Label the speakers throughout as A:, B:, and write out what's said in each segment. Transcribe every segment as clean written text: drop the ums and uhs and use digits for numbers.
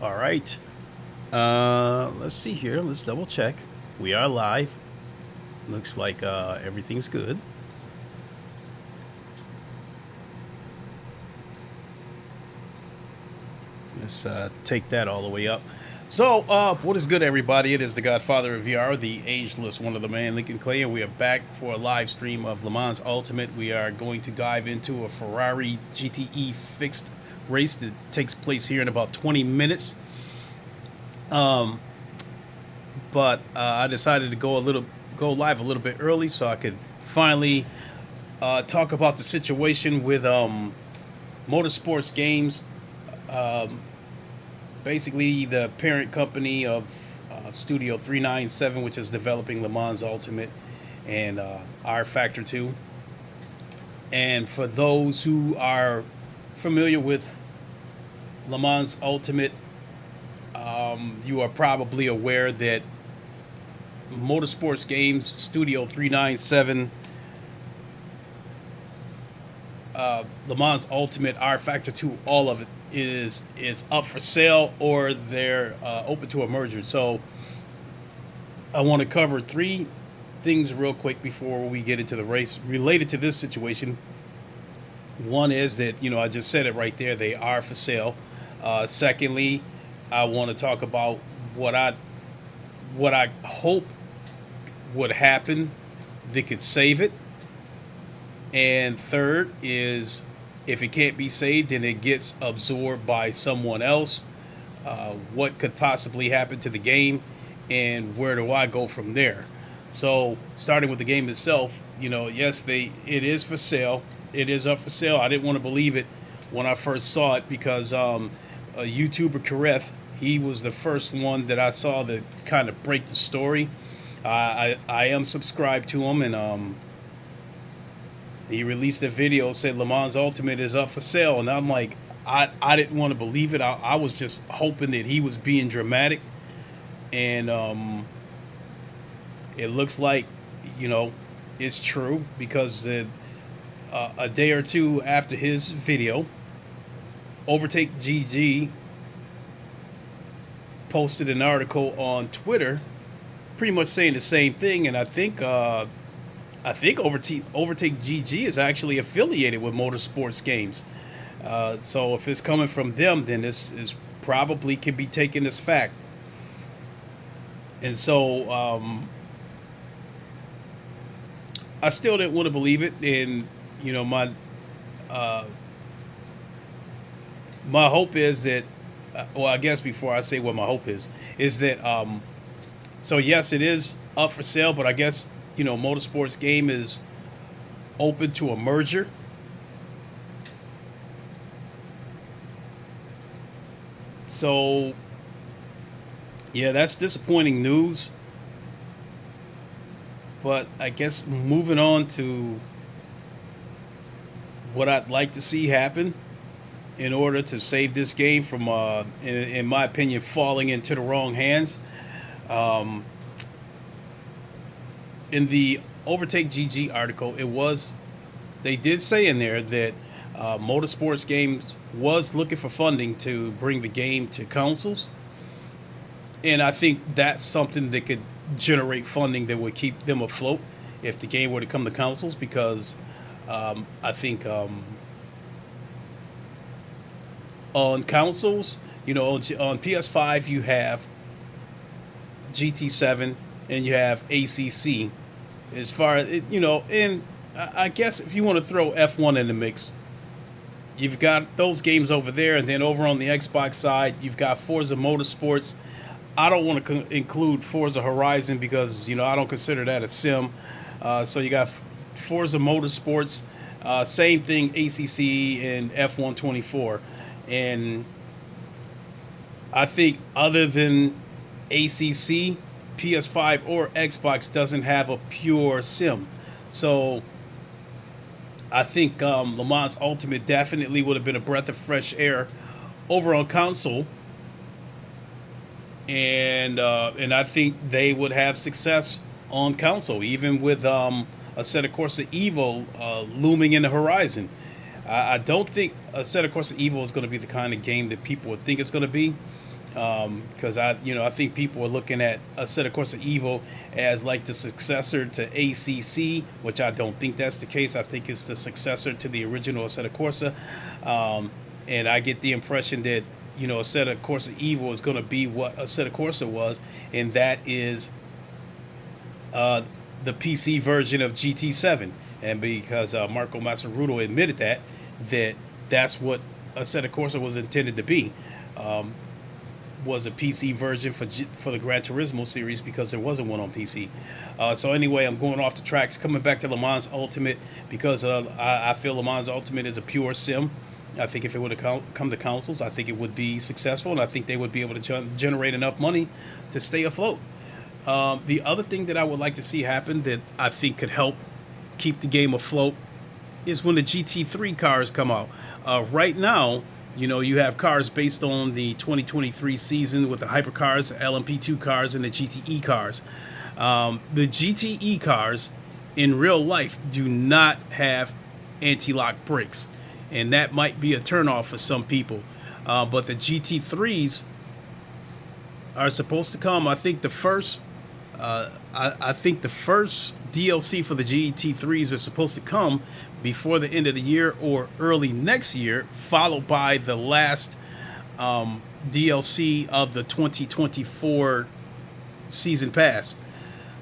A: All right. Let's see here. Let's double check. We are live. Looks like everything's good. Let's take that all the way up. So, what is good, everybody? It is the Godfather of VR, the ageless one of the man, Lincoln Clay, and we are back for a live stream of LeMans Ultimate. We are going to dive into a Ferrari GTE fixed race that takes place here in about 20 minutes. But I decided to go live a little bit early so I could finally talk about the situation with Motorsports Games. Basically the parent company of Studio 397, which is developing LeMans Ultimate and R Factor 2. And for those who are familiar with LeMans Ultimate, you are probably aware that Motorsports Games Studio 397 LeMans Ultimate, R Factor 2, all of it is up for sale, or they're open to a merger. So I want to cover three things real quick before we get into the race related to this situation. One is that, I just said it right there, they are for sale. Secondly, I want to talk about what I hope would happen that could save it. And third is, if it can't be saved and it gets absorbed by someone else, what could possibly happen to the game, and where do I go from there? So starting with the game itself, yes, it is for sale. It is up for sale. I didn't want to believe it when I first saw it because a YouTuber, Kareth, he was the first one that I saw that kind of break the story. I am subscribed to him, and he released a video, said LeMans Ultimate is up for sale, and I'm like, I didn't want to believe it. I was just hoping that he was being dramatic, and it looks like, it's true, because a day or two after his video, Overtake GG posted an article on Twitter pretty much saying the same thing, and I think Overtake GG is actually affiliated with Motorsports Games. So if it's coming from them, then this is probably can be taken as fact. And so I still didn't want to believe it, and my hope is that, well, I guess before I say what my hope is that so yes, it is up for sale, but I guess Motorsports Game is open to a merger. So yeah, that's disappointing news. But I guess moving on to what I'd like to see happen in order to save this game from, in my opinion, falling into the wrong hands. In the Overtake GG article, they did say in there that Motorsports Games was looking for funding to bring the game to consoles, and I think that's something that could generate funding that would keep them afloat if the game were to come to consoles, because I think on consoles, you know, on PS5 you have GT7 and you have ACC. As far as you know, and I guess if you want to throw F1 in the mix, you've got those games over there, and then over on the Xbox side, you've got Forza Motorsports. I don't want to include Forza Horizon because, you know, I don't consider that a sim. So you got Forza Motorsports, same thing, ACC and F1 24. And I think other than ACC, PS5 or Xbox doesn't have a pure sim. So I think LeMans Ultimate definitely would have been a breath of fresh air over on console. And I think they would have success on console, even with Assetto Corsa EVO looming in the horizon. I don't think Assetto Corsa EVO is going to be the kind of game that people would think it's going to be, because I think people are looking at Assetto Corsa EVO as like the successor to ACC, which I don't think that's the case. I think it's the successor to the original Assetto Corsa, and I get the impression that, you know, Assetto Corsa EVO is going to be what Assetto Corsa was, and that is the PC version of GT7. And because Marco Massaruto admitted that's what Assetto Corsa was intended to be, was a PC version for the Gran Turismo series, because there wasn't one on PC. So anyway, I'm going off the tracks, coming back to LeMans Ultimate, because I feel LeMans Ultimate is a pure sim. I think if it would have come to consoles, I think it would be successful, and I think they would be able to generate enough money to stay afloat. The other thing that I would like to see happen that I think could help keep the game afloat is when the GT3 cars come out. Right now, you know, you have cars based on the 2023 season with the hypercars, LMP2 cars, and the GTE cars. The GTE cars in real life do not have anti-lock brakes, and that might be a turnoff for some people. But the GT3s are supposed to come. I think the first DLC for the GT3s are supposed to come before the end of the year or early next year, followed by the last DLC of the 2024 season pass.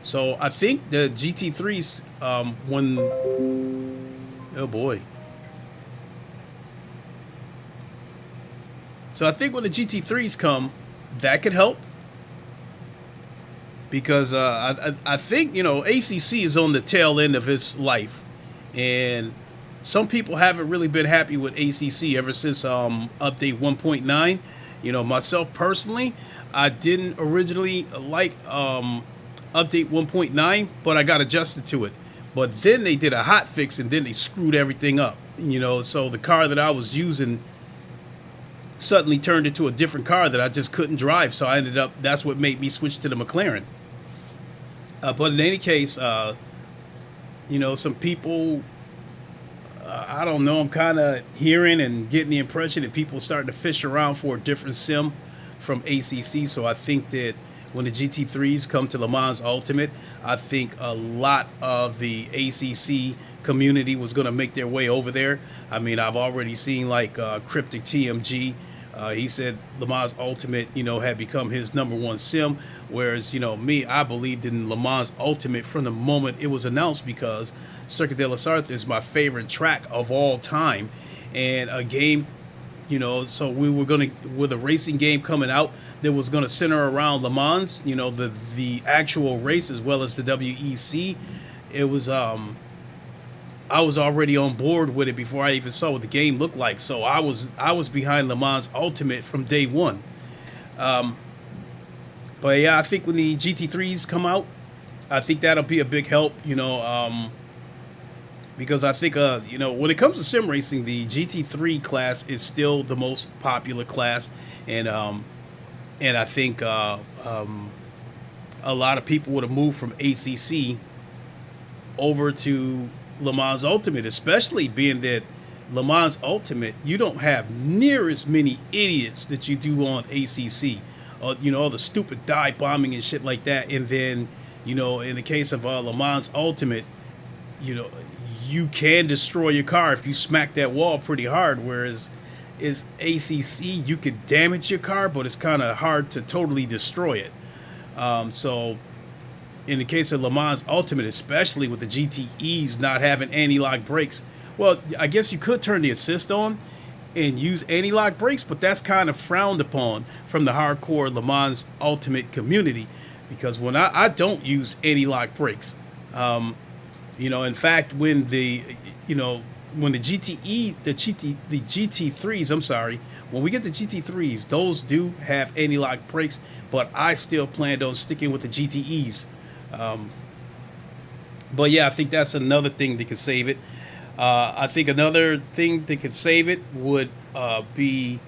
A: So I think the GT3s, oh boy. So I think when the GT3s come, that could help. Because I think, you know, ACC is on the tail end of its life. And some people haven't really been happy with ACC ever since update 1.9. You know, myself personally, I didn't originally like update 1.9, but I got adjusted to it. But then they did a hot fix, and then they screwed everything up. You know, so the car that I was using suddenly turned into a different car that I just couldn't drive. So I ended up, that's what made me switch to the McLaren. But in any case, you know, some people, I don't know, I'm kind of hearing and getting the impression that people are starting to fish around for a different sim from ACC. So I think that when the GT3s come to LeMans Ultimate, I think a lot of the ACC community was going to make their way over there. I mean, I've already seen like Cryptic TMG. He said LeMans Ultimate, you know, had become his #1 sim. Whereas, you know, me, I believed in LeMans Ultimate from the moment it was announced, because Circuit de la Sarthe is my favorite track of all time. And a game, you know, so we were going to, with a racing game coming out that was going to center around Le Mans, you know, the actual race as well as the WEC. It was, I was already on board with it before I even saw what the game looked like. So I was behind LeMans Ultimate from day one. But yeah, I think when the GT3s come out, I think that'll be a big help, you know, because I think, you know, when it comes to sim racing, the GT3 class is still the most popular class. And I think a lot of people would have moved from ACC over to LeMans Ultimate, especially being that LeMans Ultimate, you don't have near as many idiots that you do on ACC. You know, all the stupid dive bombing and shit like that. And then You know, in the case of LeMans Ultimate, you know, you can destroy your car if you smack that wall pretty hard, whereas is ACC, you could damage your car, but it's kind of hard to totally destroy it. So in the case of LeMans Ultimate, especially with the GTEs not having anti-lock brakes, well, I guess you could turn the assist on and use anti-lock brakes, but that's kind of frowned upon from the hardcore LeMans Ultimate community, because when I don't use anti-lock brakes. You know, in fact, when the GT3s, I'm sorry, when we get the GT3s, those do have anti-lock brakes, but I still planned on sticking with the GTEs. But yeah, I think that's another thing that could save it. I think another thing that could save it would be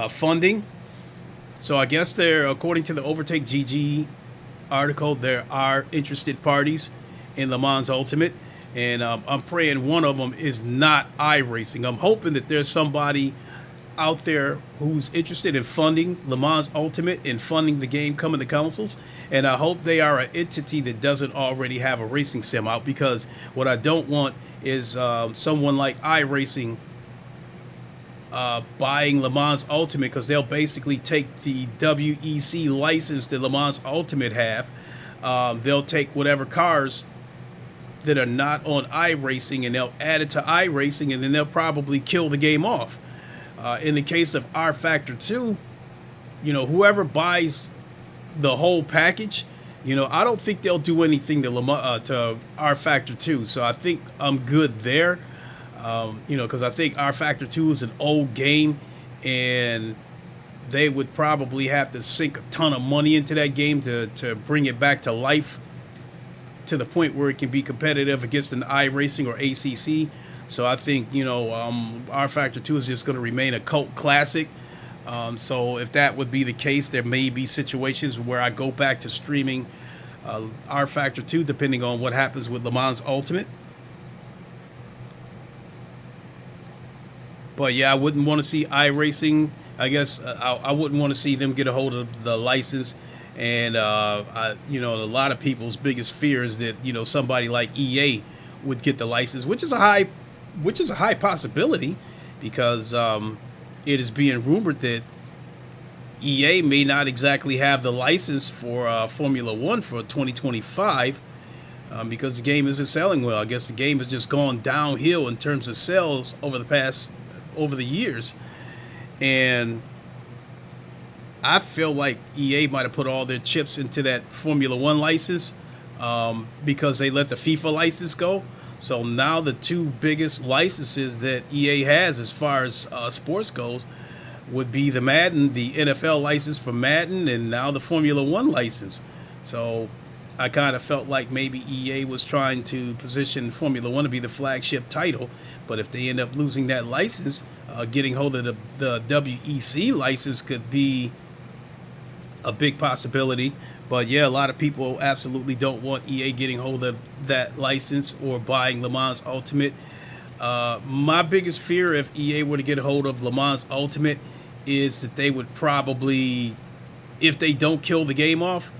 A: funding. So I guess according to the Overtake GG article, there are interested parties in LeMans Ultimate, and I'm praying one of them is not iRacing. I'm hoping that there's somebody out there who's interested in funding LeMans Ultimate and funding the game coming to consoles, and I hope they are an entity that doesn't already have a racing sim out, because what I don't want is someone like iRacing buying LeMans Ultimate, because they'll basically take the WEC license that LeMans Ultimate have. They'll take whatever cars that are not on iRacing and they'll add it to iRacing, and then they'll probably kill the game off. In the case of R Factor 2, you know, whoever buys the whole package, you know, I don't think they'll do anything to R Factor 2. So I think I'm good there. You know, because I think R Factor 2 is an old game, and they would probably have to sink a ton of money into that game to bring it back to life, to the point where it can be competitive against an iRacing or ACC. So I think, you know, R Factor 2 is just going to remain a cult classic. So if that would be the case, there may be situations where I go back to streaming R Factor 2, depending on what happens with LeMans Ultimate. But yeah, I wouldn't want to see iRacing. I guess I wouldn't want to see them get a hold of the license. And you know, a lot of people's biggest fear is that, you know, somebody like EA would get the license, which is a high possibility, because it is being rumored that EA may not exactly have the license for Formula One for 2025, because the game isn't selling well. I guess the game has just gone downhill in terms of sales over the years, and I feel like EA might have put all their chips into that Formula One license because they let the FIFA license go. So now the two biggest licenses that EA has as far as sports goes would be the NFL license for Madden, and now the Formula One license. So I kind of felt like maybe EA was trying to position Formula One to be the flagship title, but if they end up losing that license, getting hold of the WEC license could be a big possibility. But yeah, a lot of people absolutely don't want EA getting hold of that license or buying LeMans Ultimate. My biggest fear, if EA were to get a hold of LeMans Ultimate, is that they would probably, if they don't kill the game off,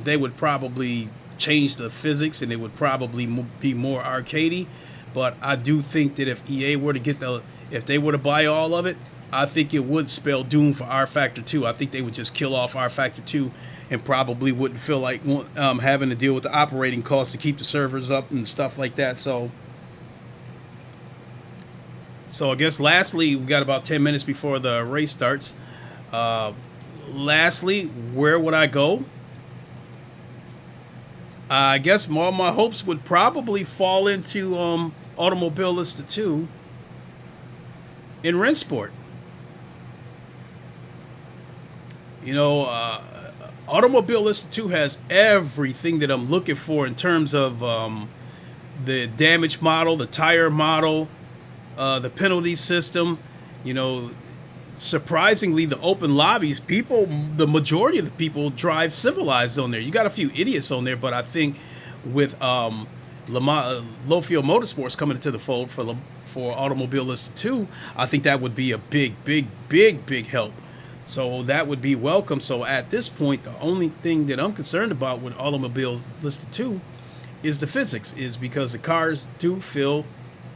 A: they would probably change the physics and it would probably be more arcadey. But I do think that if EA were to if they were to buy all of it, I think it would spell doom for R Factor 2. I think they would just kill off R Factor 2 and probably wouldn't feel like having to deal with the operating costs to keep the servers up and stuff like that. So I guess lastly, we got about 10 minutes before the race starts. Lastly, where would I go? I guess all my hopes would probably fall into Automobilista 2 in Rennsport. You know, Automobilista 2 has everything that I'm looking for in terms of the damage model, the tire model, the penalty system. You know, surprisingly, the open lobbies, the majority of the people drive civilized on there. You got a few idiots on there, but I think with Low Field Motorsports coming into the fold for Automobilista 2, I think that would be a big help. So that would be welcome. So at this point, the only thing that I'm concerned about with automobiles listed too is the physics, is because the cars do feel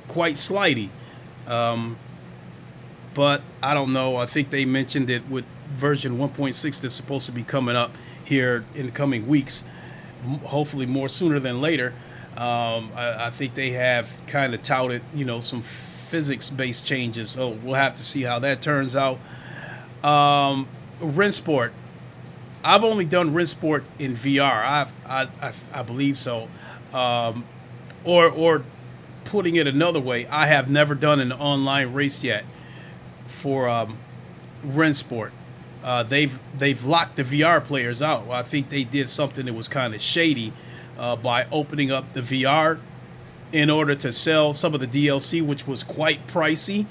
A: quite slidey. But I don't know. I think they mentioned it with version 1.6 that's supposed to be coming up here in the coming weeks, hopefully more sooner than later. I think they have kind of touted, you know, some physics-based changes. So we'll have to see how that turns out. Rensport. I've only done Rensport in VR. I believe so. Or putting it another way, I have never done an online race yet for Rensport. They've locked the VR players out. I think they did something that was kind of shady by opening up the VR in order to sell some of the DLC, which was quite pricey.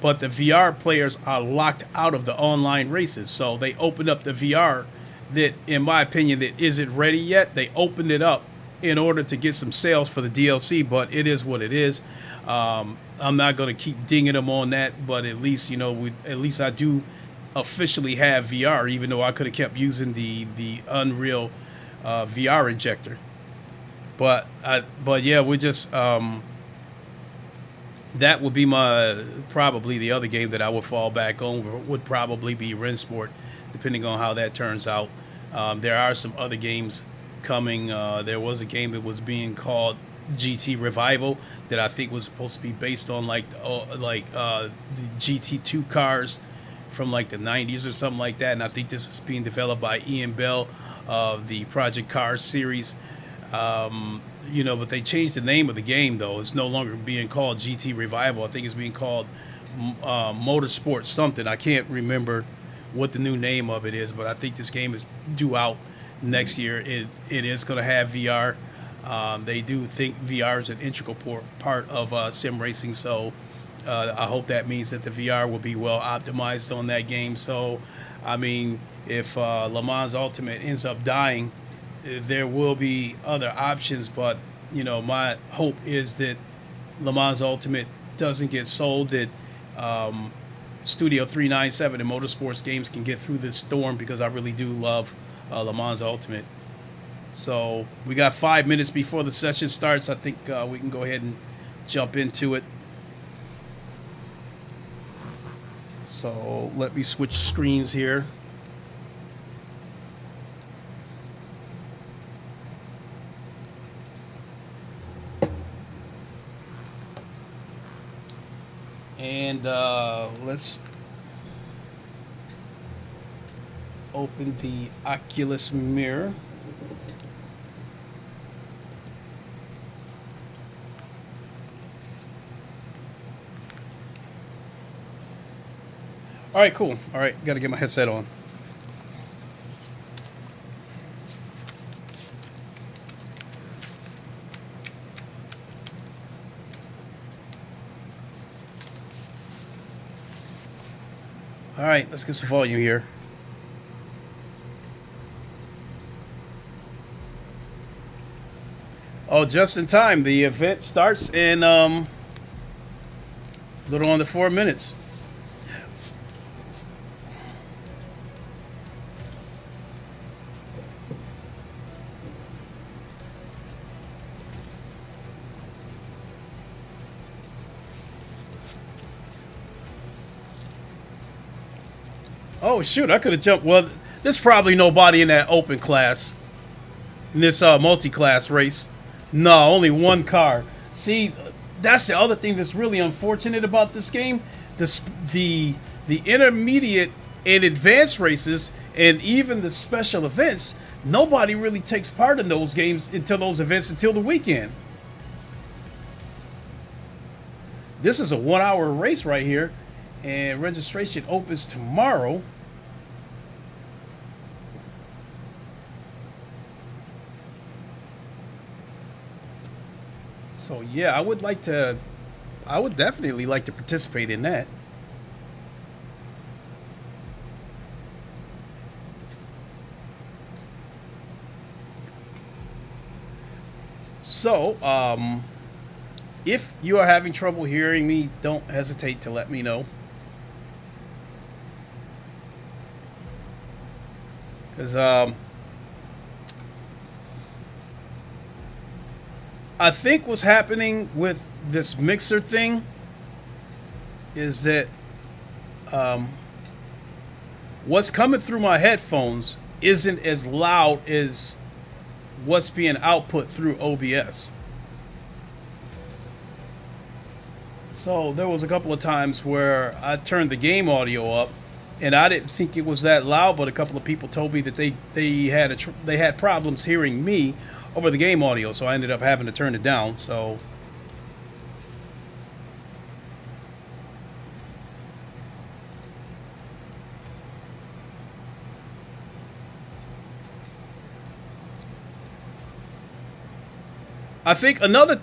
A: But the VR players are locked out of the online races. So they opened up the VR that, in my opinion, that isn't ready yet. They opened it up in order to get some sales for the DLC, but it is what it is. I'm not going to keep dinging them on that, but at least, you know, at least I do officially have VR, even though I could have kept using the Unreal VR injector. But yeah, we just that would be probably the other game that I would fall back on, would probably be Rensport, depending on how that turns out. There are some other games coming. There was a game that was being called GT Revival that I think was supposed to be based on the GT2 cars from like the 90s or something like that. And I think this is being developed by Ian Bell of the Project Cars series. You know, but they changed the name of the game, though. It's no longer being called GT Revival. I think it's being called Motorsport something. I can't remember what the new name of it is, but I think this game is due out next year. It is going to have VR. They do think VR is an integral part of sim racing, so I hope that means that the VR will be well optimized on that game. So, I mean, if LeMans Ultimate ends up dying, there will be other options, but you know, my hope is that LeMans Ultimate doesn't get sold, that Studio 397 and Motorsports Games can get through this storm, because I really do love LeMans Ultimate. So we got 5 minutes before the session starts. I think we can go ahead and jump into it. So let me switch screens here. And let's open the Oculus mirror. All right, cool. All right, got to get my headset on. All right, let's get some volume here. Oh, just in time. The event starts in a little under 4 minutes. Oh, shoot, I could have jumped. Well, there's probably nobody in that open class, in this multi-class race. No, only one car. See, that's the other thing that's really unfortunate about this game. The intermediate and advanced races, and even the special events, nobody really takes part in those games until those events, until the weekend. This is a 1 hour race right here, and registration opens tomorrow. So yeah, I would definitely like to participate in that. So, if you are having trouble hearing me, don't hesitate to let me know. Because I think what's happening with this mixer thing is that what's coming through my headphones isn't as loud as what's being output through OBS. So there was a couple of times where I turned the game audio up, and I didn't think it was that loud, but a couple of people told me that they had problems hearing me over the game audio, so I ended up having to turn it down. So I think another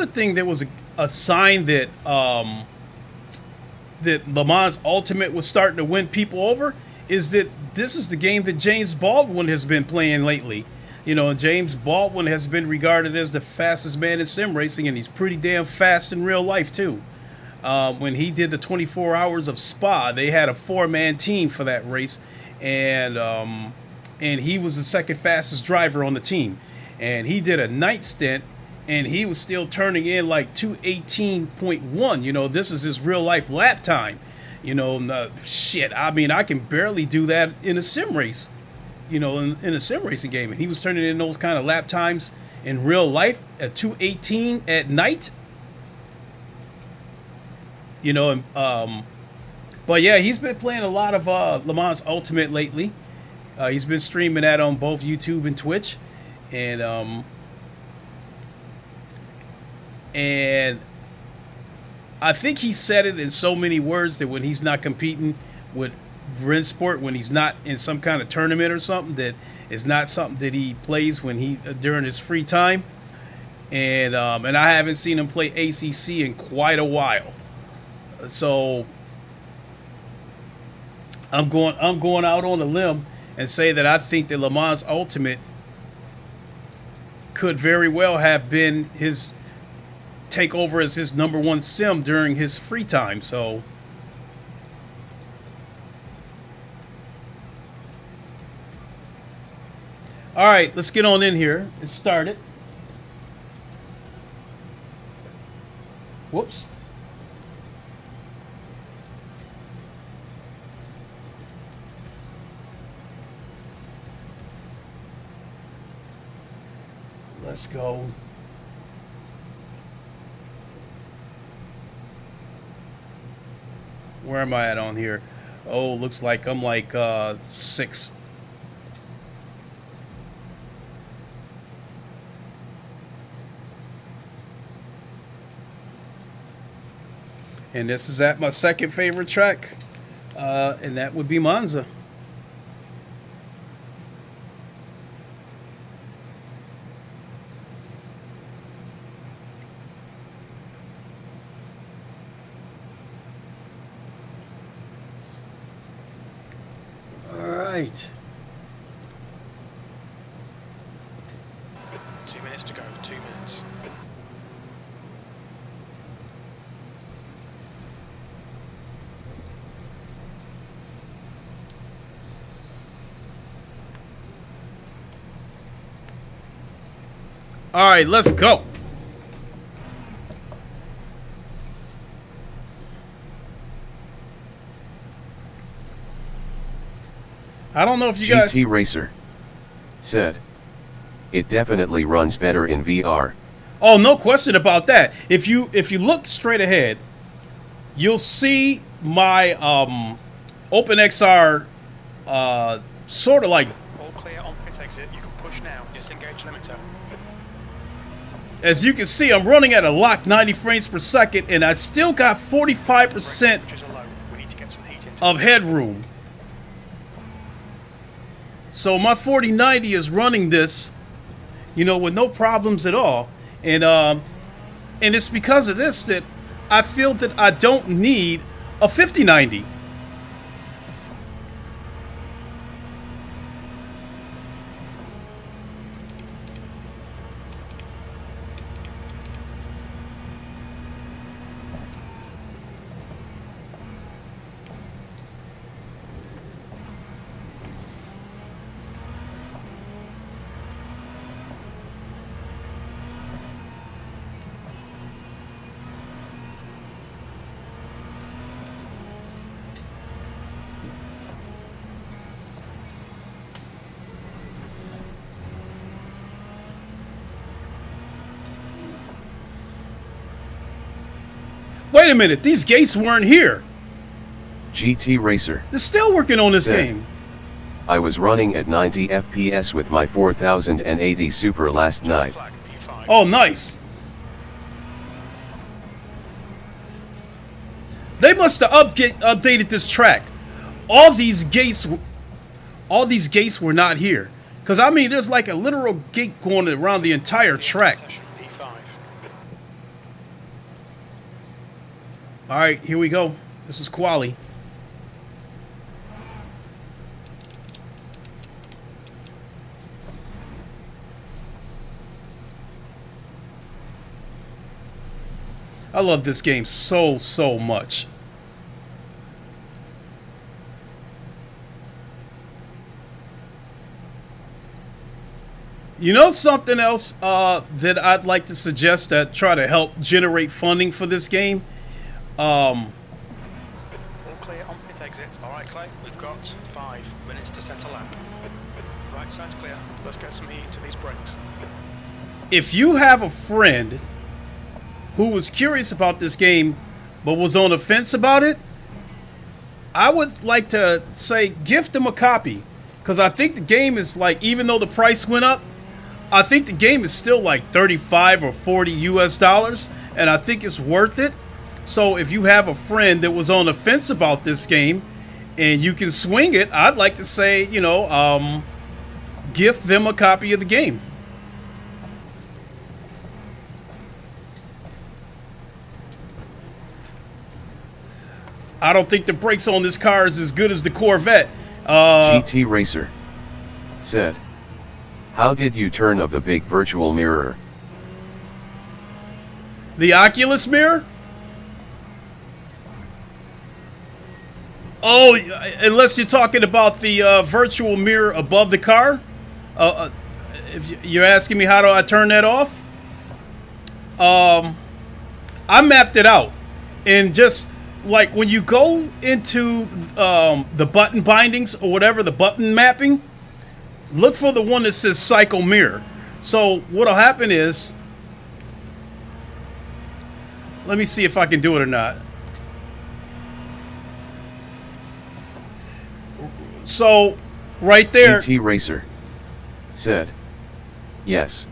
A: thing that was a sign that that LeMans Ultimate was starting to win people over is that this is the game that James Baldwin has been playing lately. You know, James Baldwin has been regarded as the fastest man in sim racing, and he's pretty damn fast in real life too. When he did the 24 Hours of Spa, they had a 4-man team for that race, and he was the second fastest driver on the team. And he did a night stint, and he was still turning in like 2:18.1. You know, this is his real life lap time. You know, shit. I mean, I can barely do that in a sim race. You know, in a sim racing game, and he was turning in those kind of lap times in real life at 2:18 at night. You know, and but yeah, he's been playing a lot of LeMans Ultimate lately. He's been streaming that on both YouTube and Twitch. And I think he said it in so many words that when he's not competing with Rensport, when he's not in some kind of tournament or something, that is not something that he plays when he during his free time. And I haven't seen him play ACC in quite a while. So I'm going out on a limb and say that I think that LeMans Ultimate could very well have been his take over as his #1 sim during his free time. So all right, let's get on in here and start it. Whoops. Let's go. Where am I at on here? Oh, looks like I'm like 6. And this is at my second favorite track, and that would be Monza. Right.
B: 2 minutes to go, 2 minutes.
A: All right, let's go. I don't know if you guys...
C: GT Racer said, it definitely runs better in VR.
A: Oh, no question about that. If you look straight ahead, you'll see my OpenXR sort of like...
B: All clear on pit exit, you can push now, disengage limiter.
A: As you can see, I'm running at a locked 90 frames per second, and I still got 45% of headroom. So my 4090 is running this, you know, with no problems at all. And it's because of this that I feel that I don't need a 5090. Wait a minute, these gates weren't here.
C: GT Racer.
A: They're still working on this
C: Said,
A: game.
C: I was running at 90 FPS with my 4080 Super last night.
B: Flag P5.
A: Oh, nice. They must have updated this track. All these gates were not here. Because, I mean, there's like a literal gate going around the entire track.
B: Session P5.
A: All right, here we go. This is quali. I love this game so much. You know something else that I'd like to suggest that try to help generate funding for this game?
B: All clear on pit exit. Alright, Clay, we've got 5 minutes to set a lap. Right side's clear. Let's get some heat to these brakes.
A: If you have a friend who was curious about this game but was on the fence about it, I would like to say gift them a copy. Because I think the game is like, even though the price went up, I think the game is still like 35 or 40 US dollars, and I think it's worth it. So if you have a friend that was on the fence about this game and you can swing it, I'd like to say, you know, gift them a copy of the game. I don't think the brakes on this car is as good as the Corvette.
C: GT Racer. Said, how did you turn of the big virtual mirror?
A: The Oculus mirror? Oh, unless you're talking about the virtual mirror above the car. If you're asking me how do I turn that off? I mapped it out. And just like when you go into the button bindings or whatever, the button mapping, look for the one that says cycle mirror. So what'll happen is, let me see if I can do it or not. So right there.
C: GT Racer. Said, yes.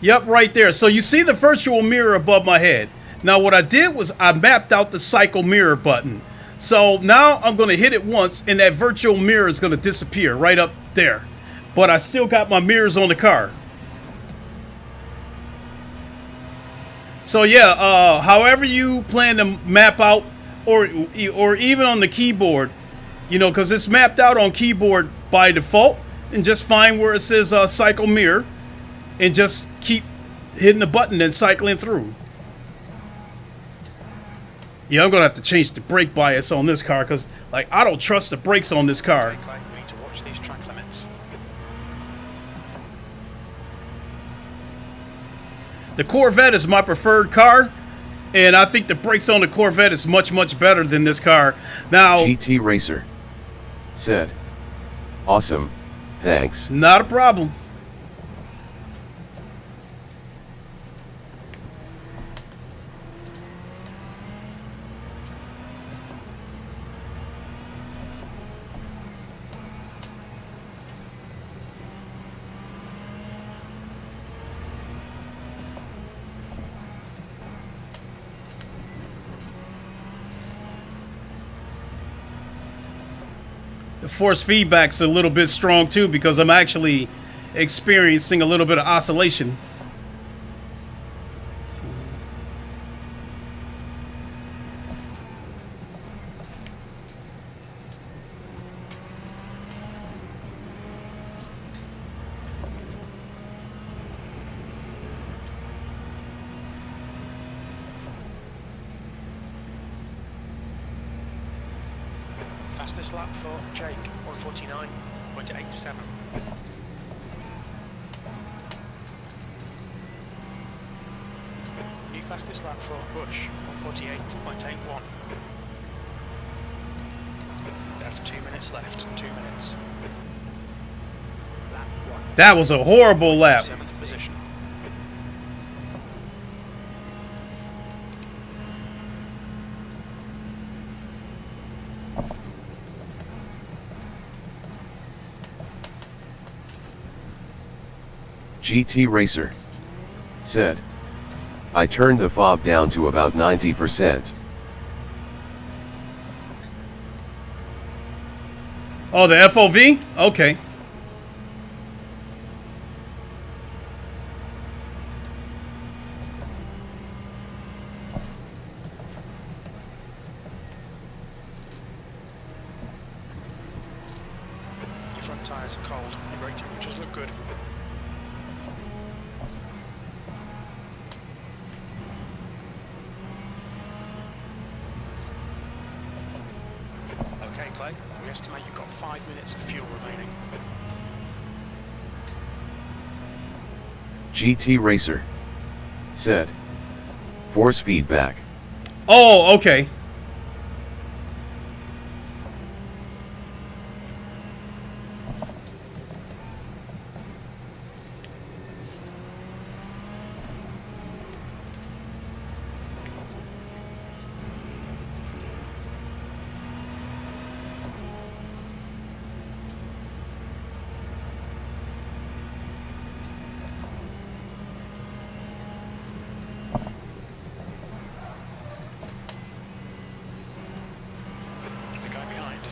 A: Yep, right there. So you see the virtual mirror above my head. Now what I did was I mapped out the cycle mirror button. So now I'm going to hit it once and that virtual mirror is going to disappear right up there. But I still got my mirrors on the car. So yeah, however you plan to map out, or even on the keyboard, you know, because it's mapped out on keyboard by default, and just find where it says cycle mirror and just keep hitting the button and cycling through. Yeah, I'm going to have to change the brake bias on this car because, like, I don't trust the brakes on this car.
B: Okay, Clay, we need to watch these track limits.
A: The Corvette is my preferred car, and I think the brakes on the Corvette is much better than this car. Now,
C: GT Racer. Said, awesome, thanks.
A: not a problem. The force feedback's a little bit strong too because I'm actually experiencing a little bit of oscillation.
B: Fastest lap for Jake, 149.87. New fastest lap for Bush, 148.81. That's 2 minutes left, 2 minutes. Lap 1.
A: That was a horrible lap.
B: 7th position.
C: GT Racer said, I turned the fob down to about 90%.
A: Oh, the FOV? Okay.
B: Your front tyres are cold, your brake temperatures look good. Okay, Clay, we estimate you've got 5 minutes of fuel remaining.
C: GT Racer said, force feedback.
A: Oh, okay.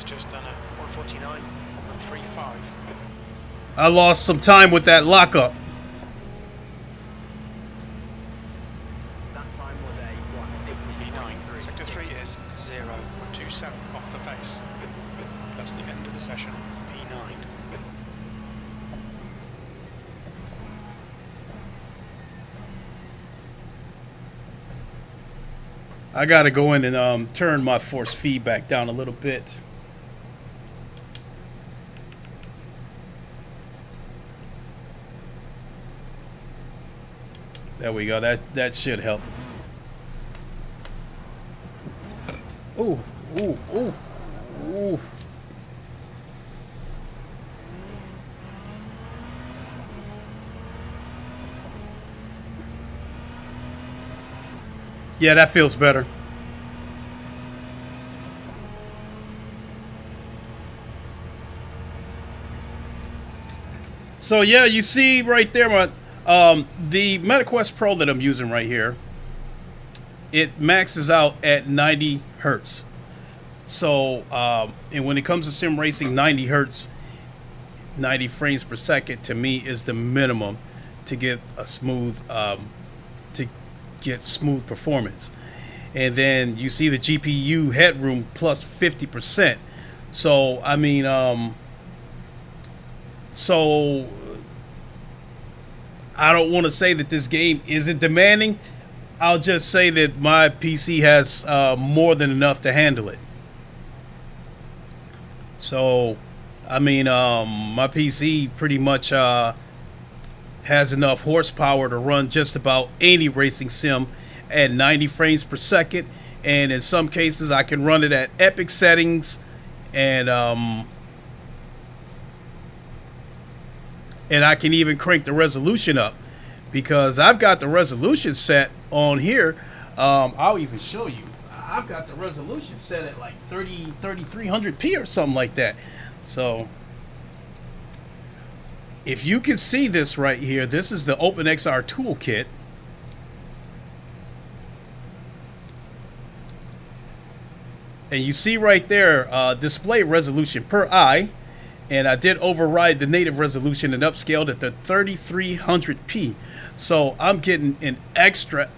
B: Just done a 149.35.
A: I lost some time with that lockup.
D: That time was a
B: 1:59. Sector 3 is 0.27 off the pace. That's the end of the session. P9.
A: I gotta go in and turn my force feedback down a little bit. There we go. That should help. Ooh, ooh, ooh, ooh. Yeah, that feels better. So yeah, you see right there, the MetaQuest Pro that I'm using right here, it maxes out at 90 hertz. So, and when it comes to sim racing, 90 hertz, 90 frames per second to me is the minimum to get a smooth, smooth performance. And then you see the GPU headroom plus 50%. So I mean, so I don't want to say that this game isn't demanding. I'll just say that my PC has more than enough to handle it. So, I mean, my PC pretty much has enough horsepower to run just about any racing sim at 90 frames per second. And in some cases, I can run it at epic settings, and I can even crank the resolution up, because I've got the resolution set on here. I'll even show you. I've got the resolution set at like 3300p or something like that. So if you can see this right here, this is the OpenXR toolkit. And you see right there, display resolution per eye. And I did override the native resolution and upscaled it to 3300p. So I'm getting an extra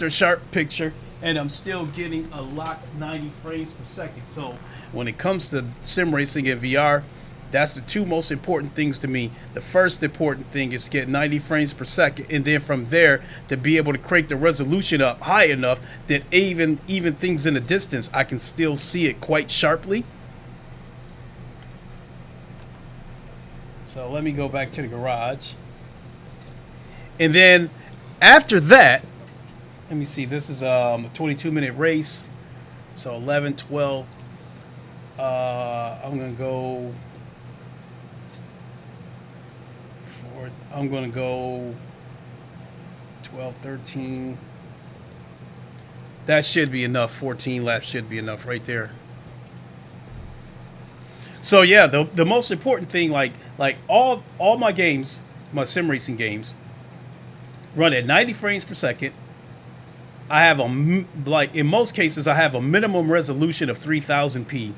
A: sharp picture, and I'm still getting a locked 90 frames per second. So when it comes to sim racing and VR, that's the two most important things to me. The first important thing is to get 90 frames per second, and then from there to be able to crank the resolution up high enough that even things in the distance, I can still see it quite sharply. So let me go back to the garage. And then after that, let me see, this is a 22-minute race. So 11, 12. I'm going to go... I'm going to go 12, 13. That should be enough. 14 laps should be enough right there. So yeah, the most important thing, like all my games, my sim racing games, run at 90 frames per second. I have like in most cases I have a minimum resolution of 3000p,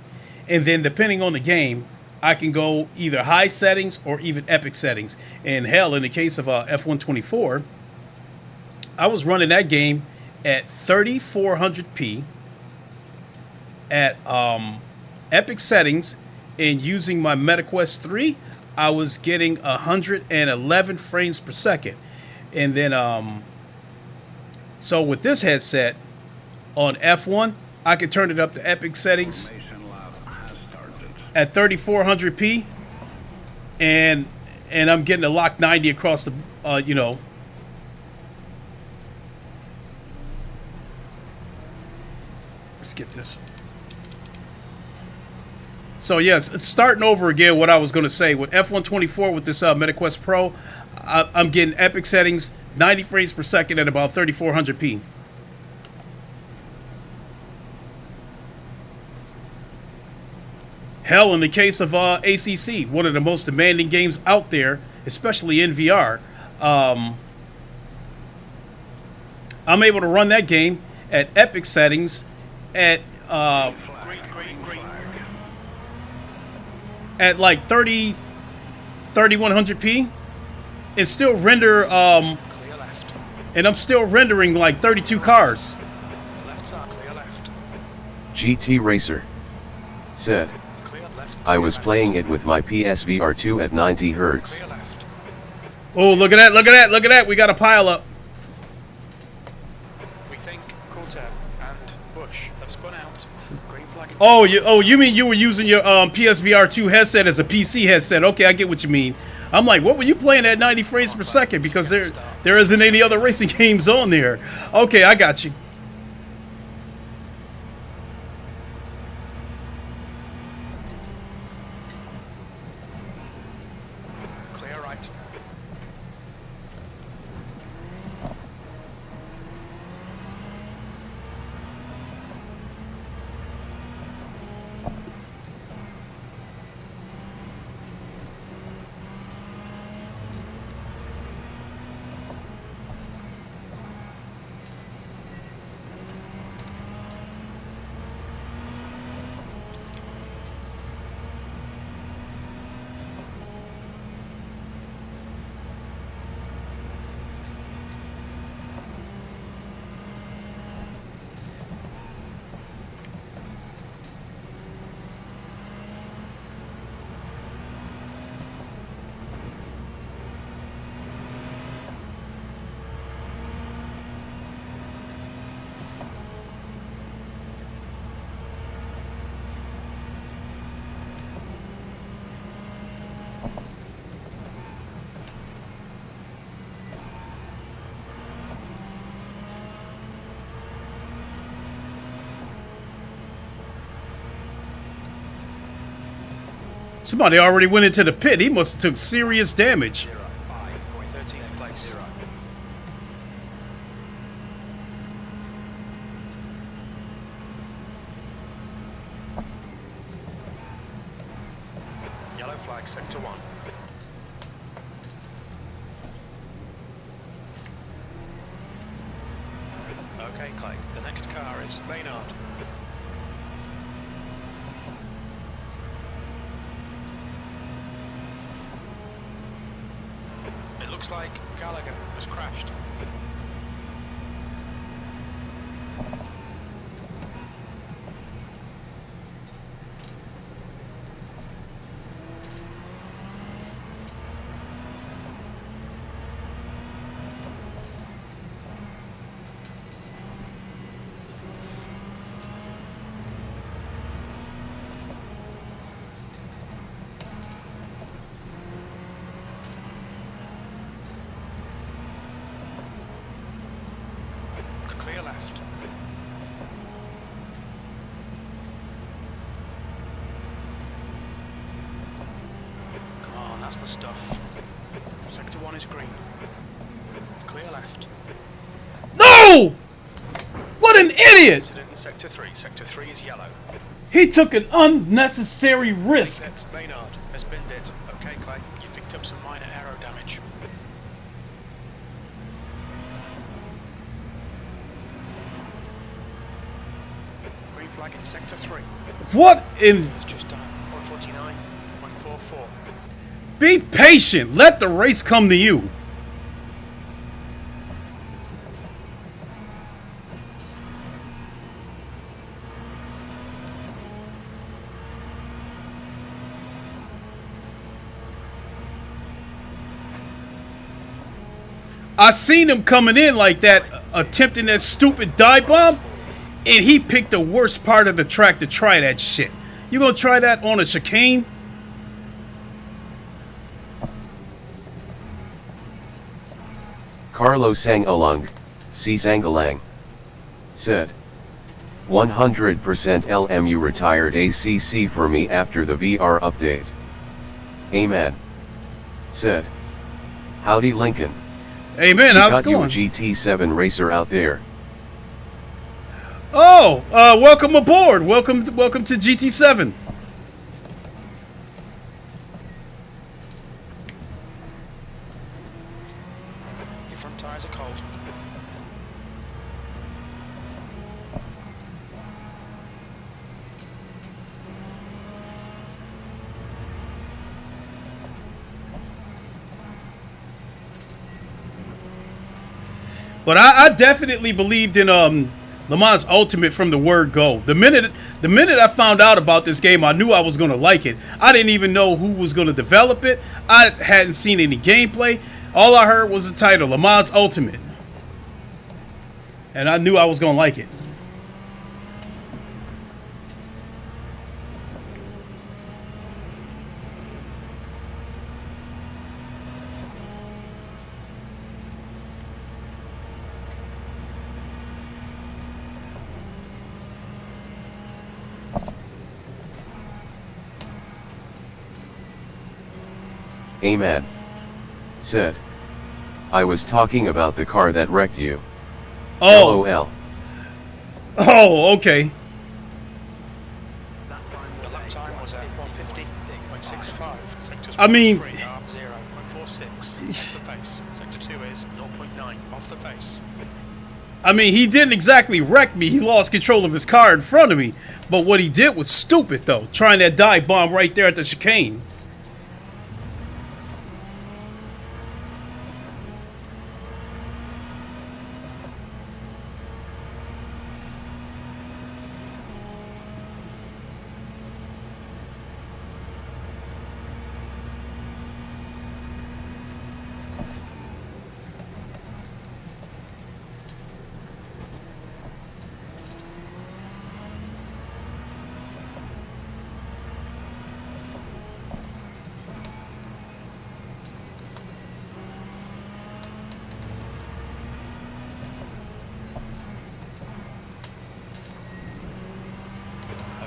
A: and then depending on the game, I can go either high settings or even epic settings. And hell, in the case of F124, I was running that game at 3400p at epic settings, and using my MetaQuest 3, I was getting 111 frames per second. And then so with this headset on F1, I could turn it up to epic settings at 3400p, and I'm getting a lock 90 across the you know. Let's get this. So yeah, it's starting over again. What I was going to say with F124 with this MetaQuest Pro, I'm getting epic settings, 90 frames per second at about 3400p. Hell, in the case of ACC, one of the most demanding games out there, especially in VR, I'm able to run that game at epic settings at at like 3100p, and still render and I'm still rendering like 32 cars.
C: GT Racer said, I was playing it with my PSVR 2 at 90 Hz.
A: Oh, look at that, look at that, look at that. We got a pile up.
B: We think Corsair and Bush have spun out. Green flag.
A: Oh, you mean you were using your PSVR 2 headset as a PC headset? Okay, I get what you mean. I'm like, what were you playing at 90 frames per second? Because there isn't any other racing games on there. Okay, I got you.
B: Clear right.
A: Somebody already went into the pit. He must have took serious damage.
B: 13th place. Yellow flag, sector 1. Okay, Clay. The next car is Maynard. Looks like Gallagher has crashed. Clear left. Come on, that's the stuff. Sector 1 is green. Clear left.
A: No! What an idiot!
B: Incident in sector 3. Sector 3 is yellow.
A: He took an unnecessary risk.
B: Exit Maynard has binned it. Okay, Clay, you picked up some minor aero damage. Green flag in sector 3.
A: What in...
B: It's just done. 149, 144.
A: Be patient. Let the race come to you. I seen him coming in like that, attempting that stupid dive bomb, and he picked the worst part of the track to try that shit. You gonna try that on a chicane?
C: Carlo Sangalung, C. Sangalang, said, 100% LMU retired ACC for me after the VR update. Amen. Said, howdy Lincoln.
A: Amen. How's it going?
C: Got you a GT7 racer out there.
A: Oh, welcome aboard. Welcome to GT7.
B: Your front tyres are cold.
A: But I definitely believed in LeMans Ultimate from the word go. The minute I found out about this game, I knew I was going to like it. I didn't even know who was going to develop it. I hadn't seen any gameplay. All I heard was the title, LeMans Ultimate. And I knew I was going to like it.
C: Amen. Said, I was talking about the car that wrecked you.
A: Oh.
C: LOL.
A: Oh, okay.
B: The lap time was at 150.65. Sectors
A: I mean-
B: 1.3 are 0.46 off the pace. Sector 2 is 0.9 off the pace.
A: I mean, he didn't exactly wreck me. He lost control of his car in front of me. But what he did was stupid, though. Trying that dive bomb right there at the chicane.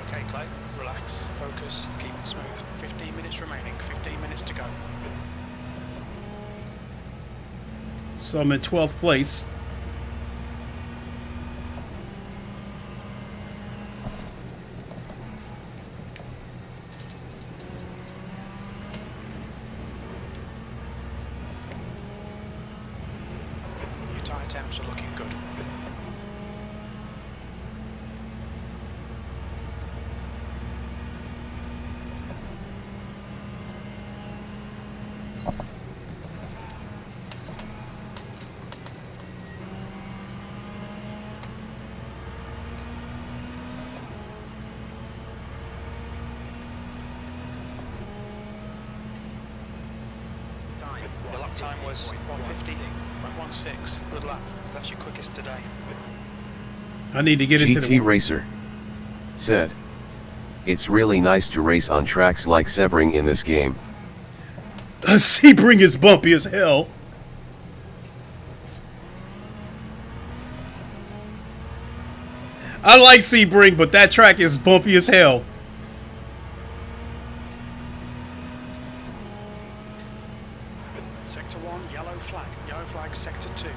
B: Okay, Clay, relax, focus, keep it smooth. 15 minutes remaining, 15 minutes to go.
A: So I'm in 12th place.
B: Your tyre temps are looking good. Your lap time was 150.16. Good lap. That's your quickest today.
A: I need to get into
C: GT
A: the...
C: Racer said, it's really nice to race on tracks like Sebring in this game.
A: Sebring is bumpy as hell. I like Sebring, but that track is bumpy as hell.
B: Sector 1, yellow flag. Yellow flag, sector 2.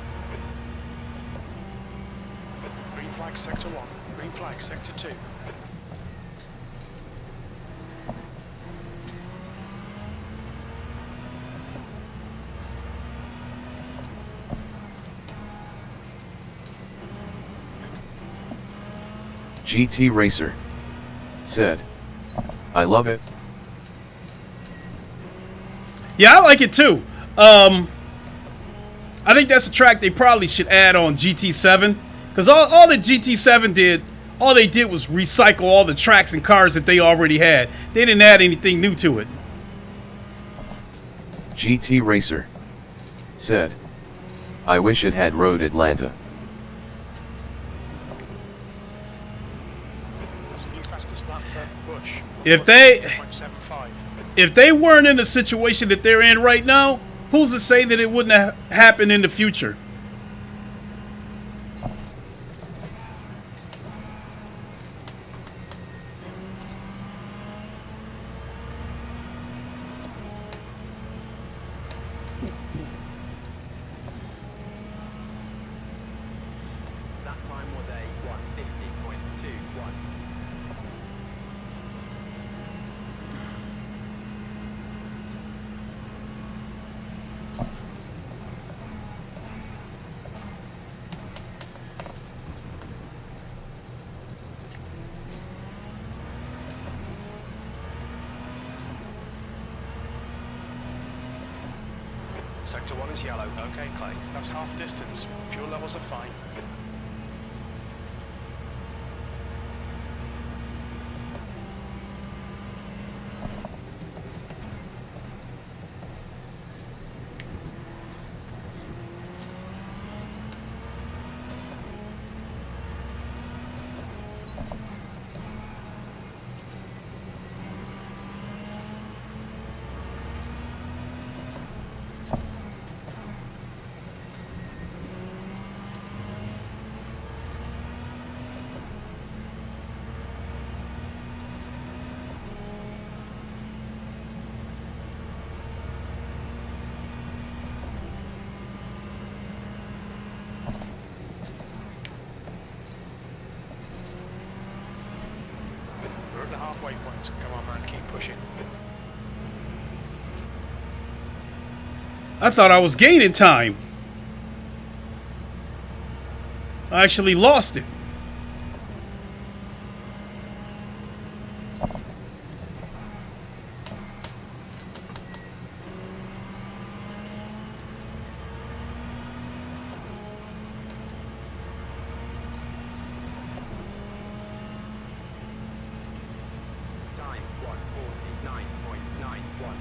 B: Green flag, sector 1. Green flag, sector 2.
C: GT Racer said, I love it.
A: Yeah, I like it too. I think that's a track they probably should add on GT7, because all the GT7 did, all they did was recycle all the tracks and cars that they already had. They didn't add anything new to it.
C: GT Racer said, I wish it had Road Atlanta.
B: That's a new fastest lap for Bush.
A: If they weren't in the situation that they're in right now, who's to say that it wouldn't have happened in the future?
D: That time was a 150.21.
B: Sector 1 is yellow. Okay, Clay. That's half distance. Fuel levels are fine. We're at the halfway point. Come on, man. Keep pushing.
A: I thought I was gaining time. I actually lost it.
D: Time 149.91.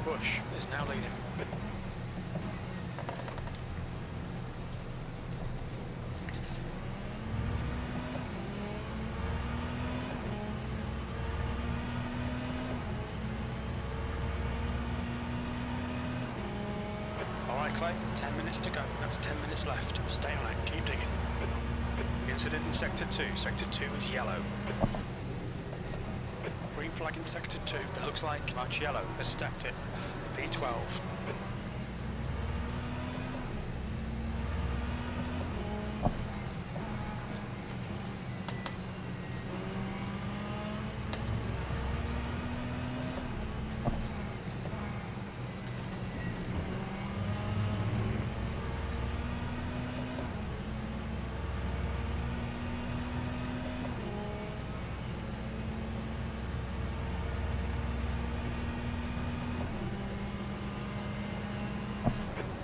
B: Bush is now leading. Alright, Clay, 10 minutes to go. That's 10 minutes left. Stay on it. Keep digging. Incident in Sector 2. Sector 2 is yellow. Green flag in Sector 2. It looks like March Yellow has stacked it. P12.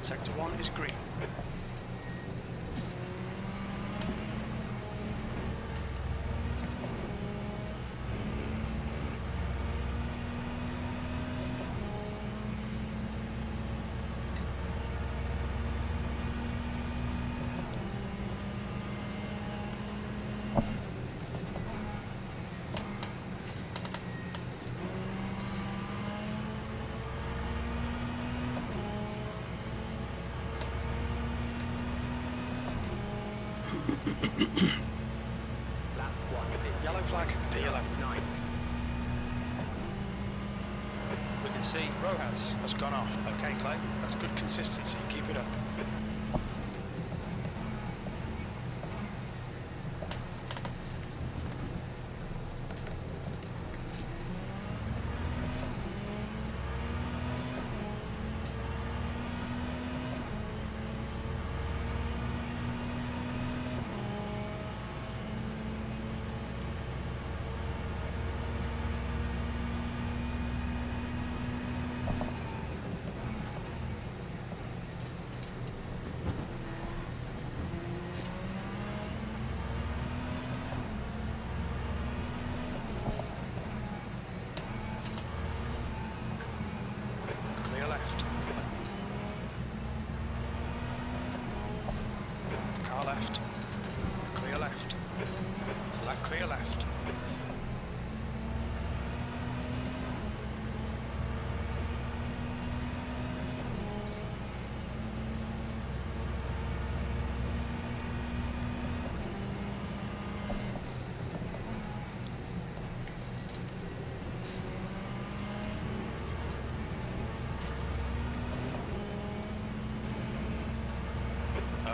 B: Sector 1 is green.
D: Lap 1.
B: Yellow flag, P11.
D: 9.
B: We can see Rojas has gone off. Okay, Clay, that's good consistency. Keep it up. left. Clear left. Clear left.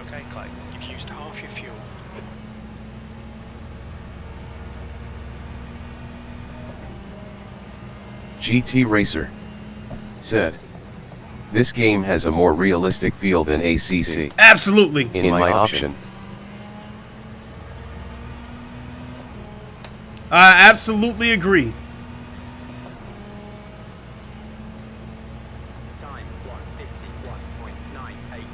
B: Okay, Clay, you've used half your fuel.
C: GT Racer said, "This game has a more realistic feel than ACC.
A: Absolutely.
C: In my option,
A: I absolutely agree.
D: Time 151.98.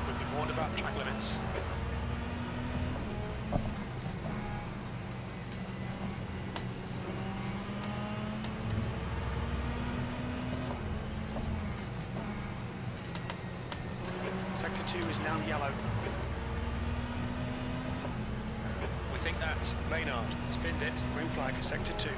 B: We've been warned about track limits. Sector 2 is now yellow. We think that Maynard spinned it. Green flag, Sector 2.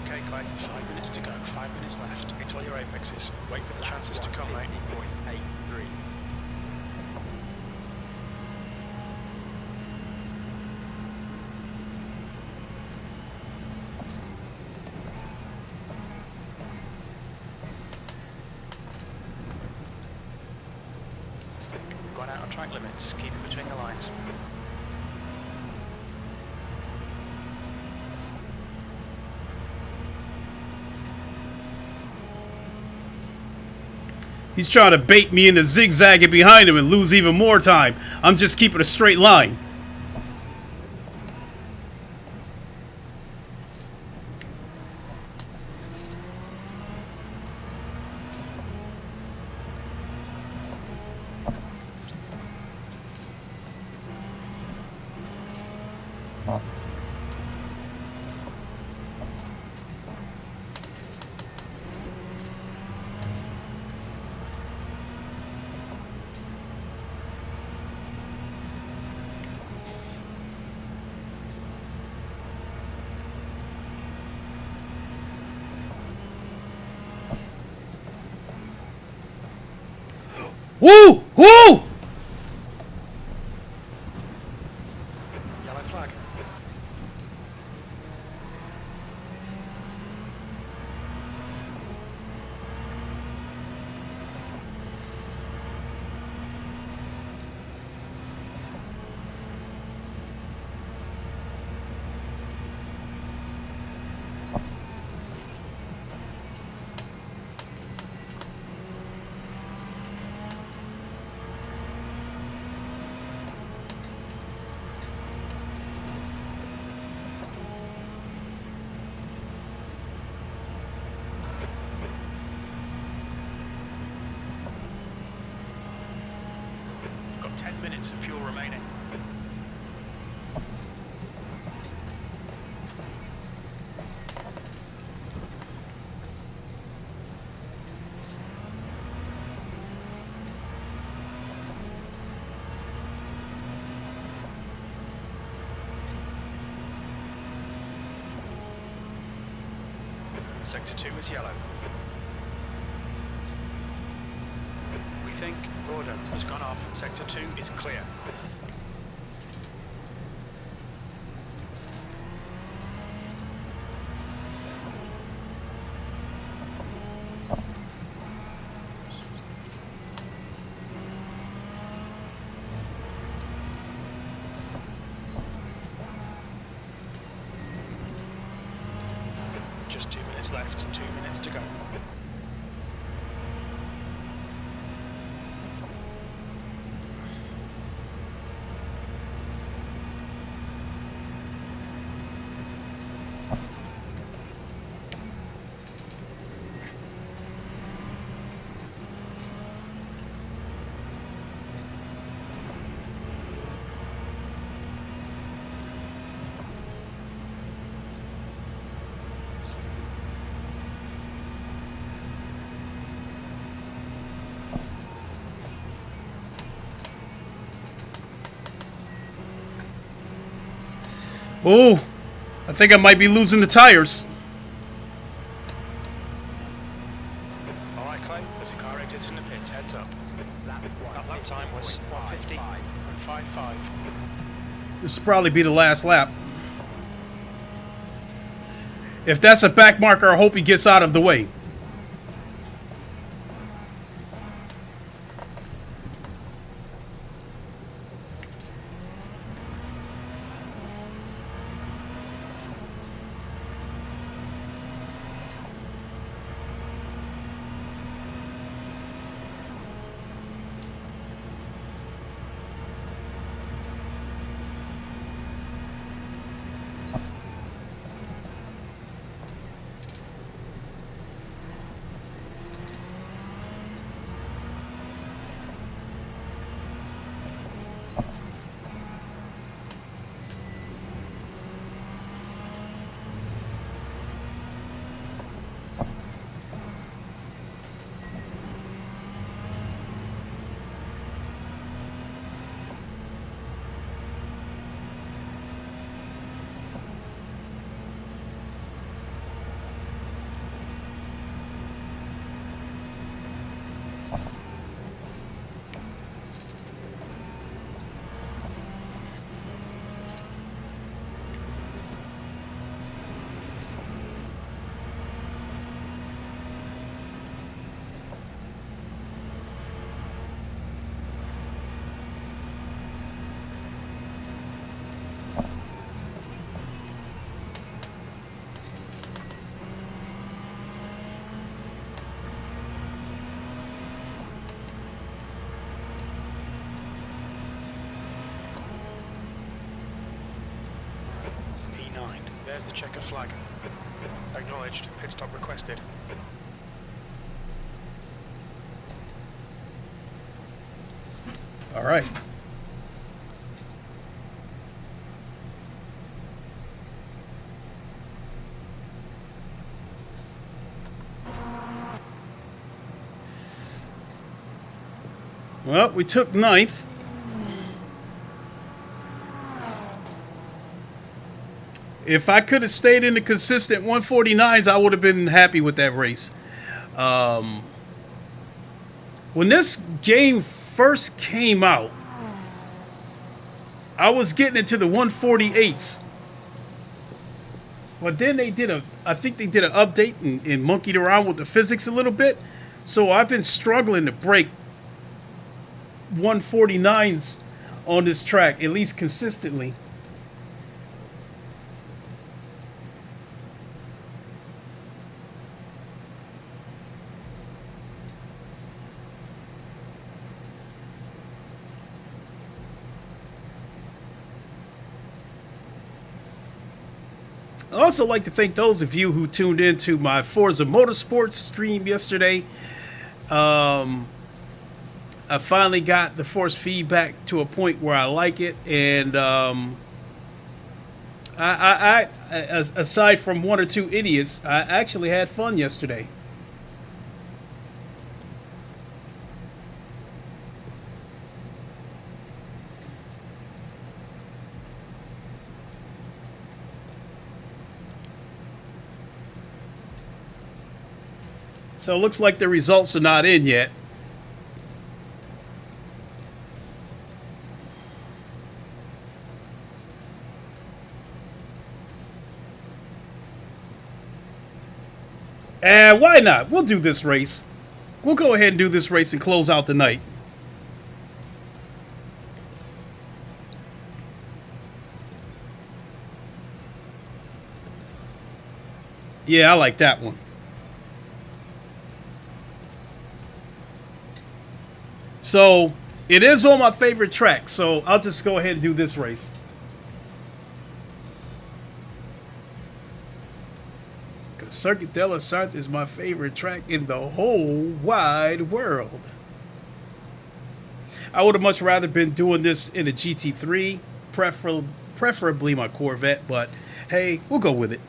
B: Okay, Clay, 5 minutes to go, 5 minutes left. Hit all your apexes. Wait for the chances to come, mate.
D: 150.83.
B: Gone out of track limits. Keep it between the lines.
A: He's trying to bait me into zigzagging behind him and lose even more time. I'm just keeping a straight line. Woo! Woo!
B: Yellow flag. Sector 2 is yellow. We think order has gone off. Sector 2 is clear. Just 2 minutes left, 2 minutes to go.
A: Oh, I think I might be losing the tires.
B: Alright, Clay, there's a car exiting the pit, heads up. That lap time was 150.55.
A: This will probably be the last lap. If that's a back marker, I hope he gets out of the way.
B: There's the checkered flag. Acknowledged. Pit stop requested.
A: All right. Well, we took ninth. If I could have stayed in the consistent 149s, I would have been happy with that race. When this game first came out, I was getting into the 148s. But then I think they did an update and monkeyed around with the physics a little bit. So I've been struggling to break 149s on this track, at least consistently. I'd also like to thank those of you who tuned into my Forza Motorsports stream yesterday. I finally got the force feedback to a point where I like it, and I aside from one or two idiots, I actually had fun yesterday. So it looks like the results are not in yet. And why not? We'll do this race. We'll go ahead and do this race and close out the night. Yeah, I like that one. So, it is on my favorite track, so I'll just go ahead and do this race. Because Circuit de la Sarthe is my favorite track in the whole wide world. I would have much rather been doing this in a GT3, preferably my Corvette, but hey, we'll go with it.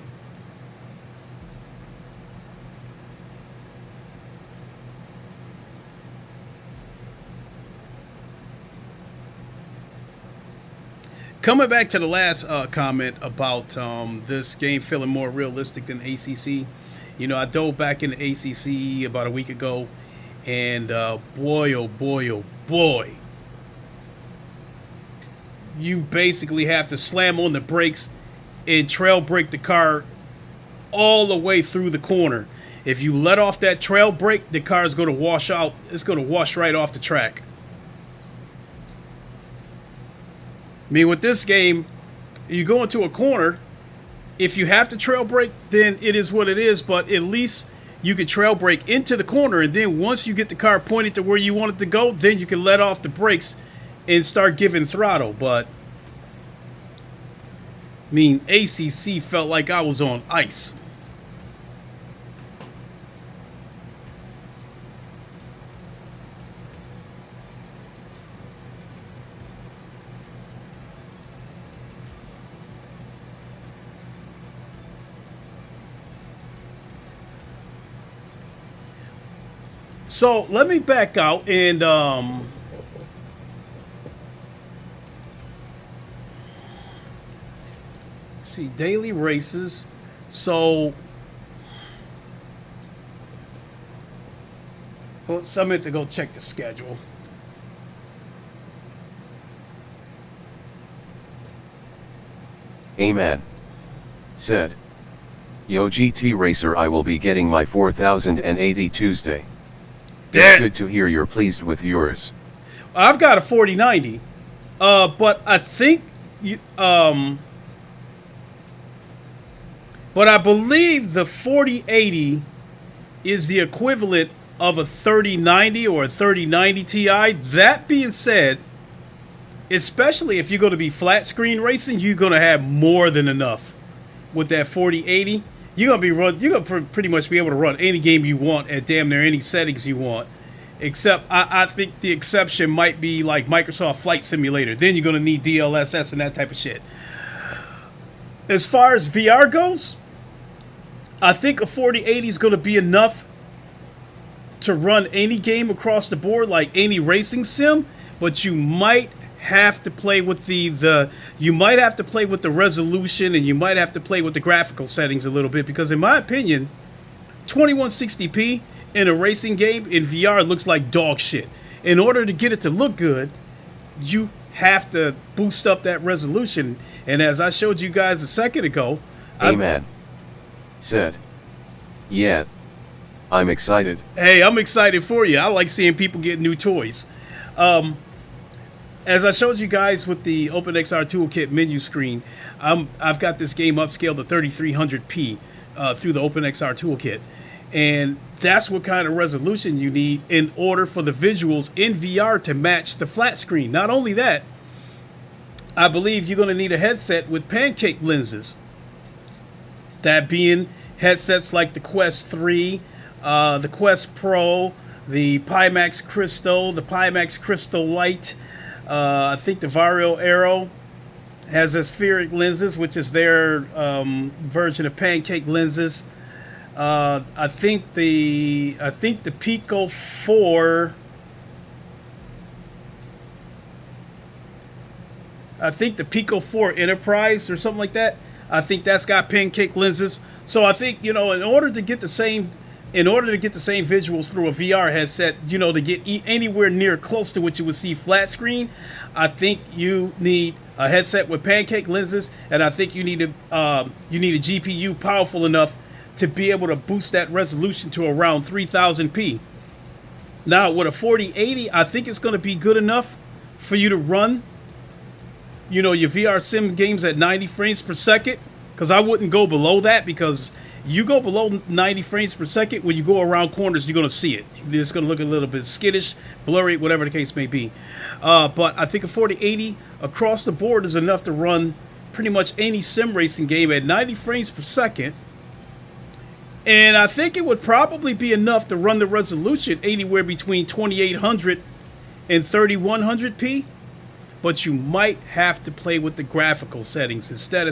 A: Coming back to the last comment about this game feeling more realistic than ACC, you know, I dove back into ACC about a week ago, and boy, oh boy, oh boy, you basically have to slam on the brakes and trail brake the car all the way through the corner. If you let off that trail brake, the car is going to wash out. It's going to wash right off the track. I mean, with this game, you go into a corner, if you have to trail brake, then it is what it is, but at least you can trail brake into the corner, and then once you get the car pointed to where you want it to go, then you can let off the brakes and start giving throttle. But, I mean, ACC felt like I was on ice. So let me back out and see daily races. So oops, I meant to go check the schedule.
C: Amen. Said, Yo GT Racer, I will be getting my 4080 Tuesday. It's good to hear you're pleased with yours.
A: I've got a 4090, but I think but I believe the 4080 is the equivalent of a 3090 or a 3090 Ti. That being said, especially if you're going to be flat screen racing, you're going to have more than enough with that 4080. You're gonna pretty much be able to run any game you want at damn near any settings you want, except I think the exception might be like Microsoft Flight Simulator. Then you're gonna need DLSS and that type of shit. As far as VR goes, I think a 4080 is gonna be enough to run any game across the board, like any racing sim. But you might have to play with the resolution, and you might have to play with the graphical settings a little bit, because in my opinion 2160p in a racing game in VR looks like dog shit. In order to get it to look good, you have to boost up that resolution, and as I showed you guys a second ago,
C: Amen. Said, yeah, I'm excited.
A: Hey, I'm excited for you. I like seeing people get new toys. As I showed you guys with the OpenXR Toolkit menu screen, I've got this game upscaled to 3300p through the OpenXR Toolkit. And that's what kind of resolution you need in order for the visuals in VR to match the flat screen. Not only that, I believe you're going to need a headset with pancake lenses. That being headsets like the Quest 3, the Quest Pro, the Pimax Crystal, the Pimax Crystal Lite. I think the Vario Aero has aspheric lenses, which is their version of pancake lenses. I think the Pico 4. I think the Pico 4 Enterprise or something like that. I think that's got pancake lenses. So I think, you know, in order to get the same in order to get the same visuals through a VR headset, you know, to get anywhere near close to what you would see flat screen, I think you need a headset with pancake lenses, and I think you need a GPU powerful enough to be able to boost that resolution to around 3000p. Now, with a 4080, I think it's going to be good enough for you to run, you know, your VR sim games at 90 frames per second, because I wouldn't go below that, because you go below 90 frames per second, when you go around corners, you're going to see it. It's going to look a little bit skittish, blurry, whatever the case may be. But I think a 4080 across the board is enough to run pretty much any sim racing game at 90 frames per second. And I think it would probably be enough to run the resolution anywhere between 2800 and 3100p. But you might have to play with the graphical settings. Instead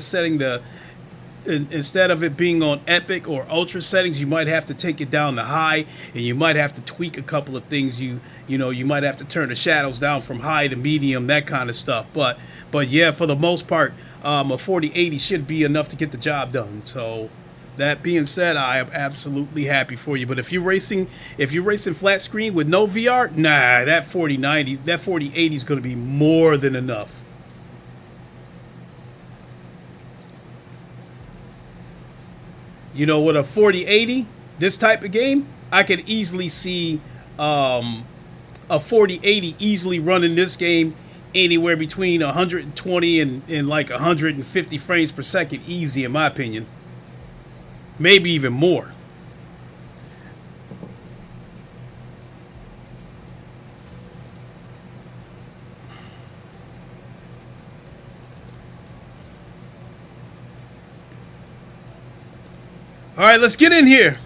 A: of it being on epic or ultra settings, you might have to take it down to high, and you might have to tweak a couple of things. You know, you might have to turn the shadows down from high to medium, that kind of stuff. But yeah, for the most part, a 4080 should be enough to get the job done. So that being said, I am absolutely happy for you. But if you're racing flat screen with no VR, nah, that 4080 is going to be more than enough. You know, with a 4080, this type of game, I could easily see a 4080 easily running this game anywhere between 120 and like 150 frames per second, easy in my opinion. Maybe even more. All right, let's get in here.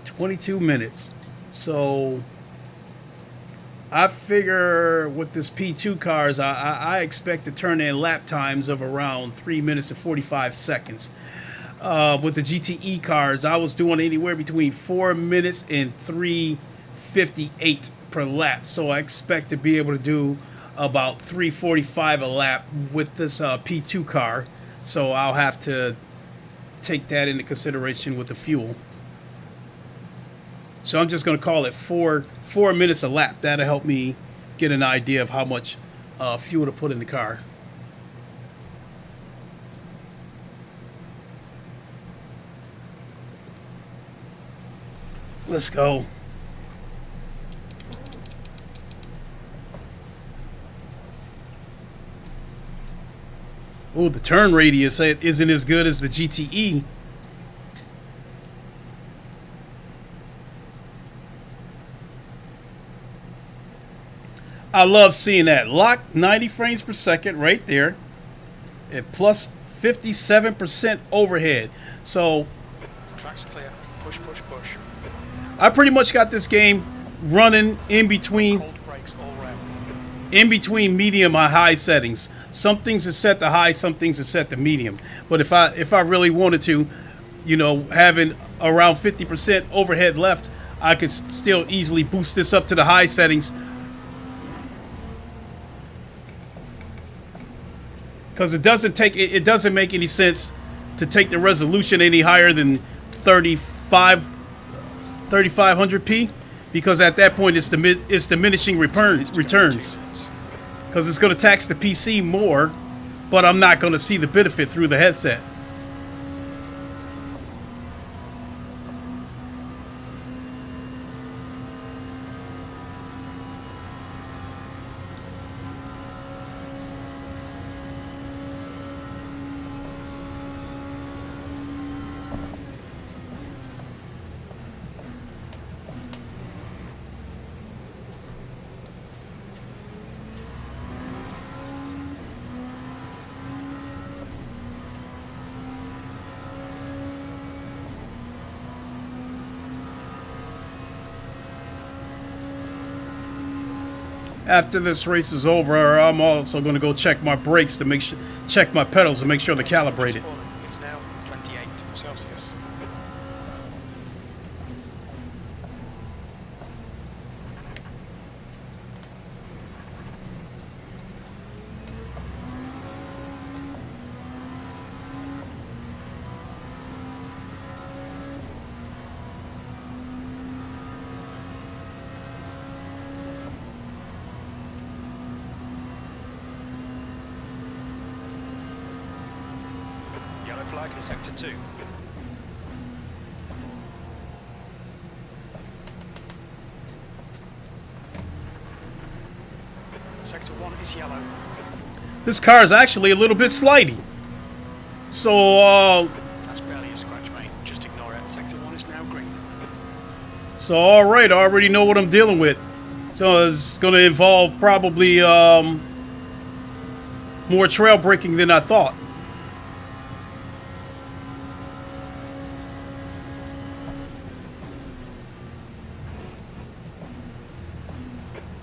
A: "22 minutes. So I figure with this P2 cars, I expect to turn in lap times of around 3 minutes and 45 seconds. With the GTE cars, I was doing anywhere between 4 minutes and 3:58 per lap. So I expect to be able to do about 3:45 a lap with this P2 car. So I'll have to take that into consideration with the fuel. So I'm just going to call it 4 minutes a lap. That'll help me get an idea of how much fuel to put in the car. Let's go. Oh, the turn radius isn't as good as the GTE. I love seeing that. Lock 90 frames per second right there. At plus 57% overhead. So
B: Track's clear. Push, push, push.
A: I pretty much got this game running in between
B: Cold brakes all round.
A: medium and high settings. Some things are set to high, some things are set to medium. But if I really wanted to, you know, having around 50% overhead left, I could still easily boost this up to the high settings. Because it doesn't make any sense to take the resolution any higher than 3500p, because at that point it's diminishing returns. Because it's going to tax the PC more, but I'm not going to see the benefit through the headset. After this race is over, I'm also going to go check my brakes to check my pedals to make sure they're calibrated.
B: It's now 28 Celsius. flag in sector 2. Sector 1 is yellow.
A: This car is actually a little bit slidey. So,
B: That's barely a scratch, mate. Just ignore it. Sector 1 is now green.
A: So, all right, I already know what I'm dealing with. So it's going to involve probably more trail braking than I thought.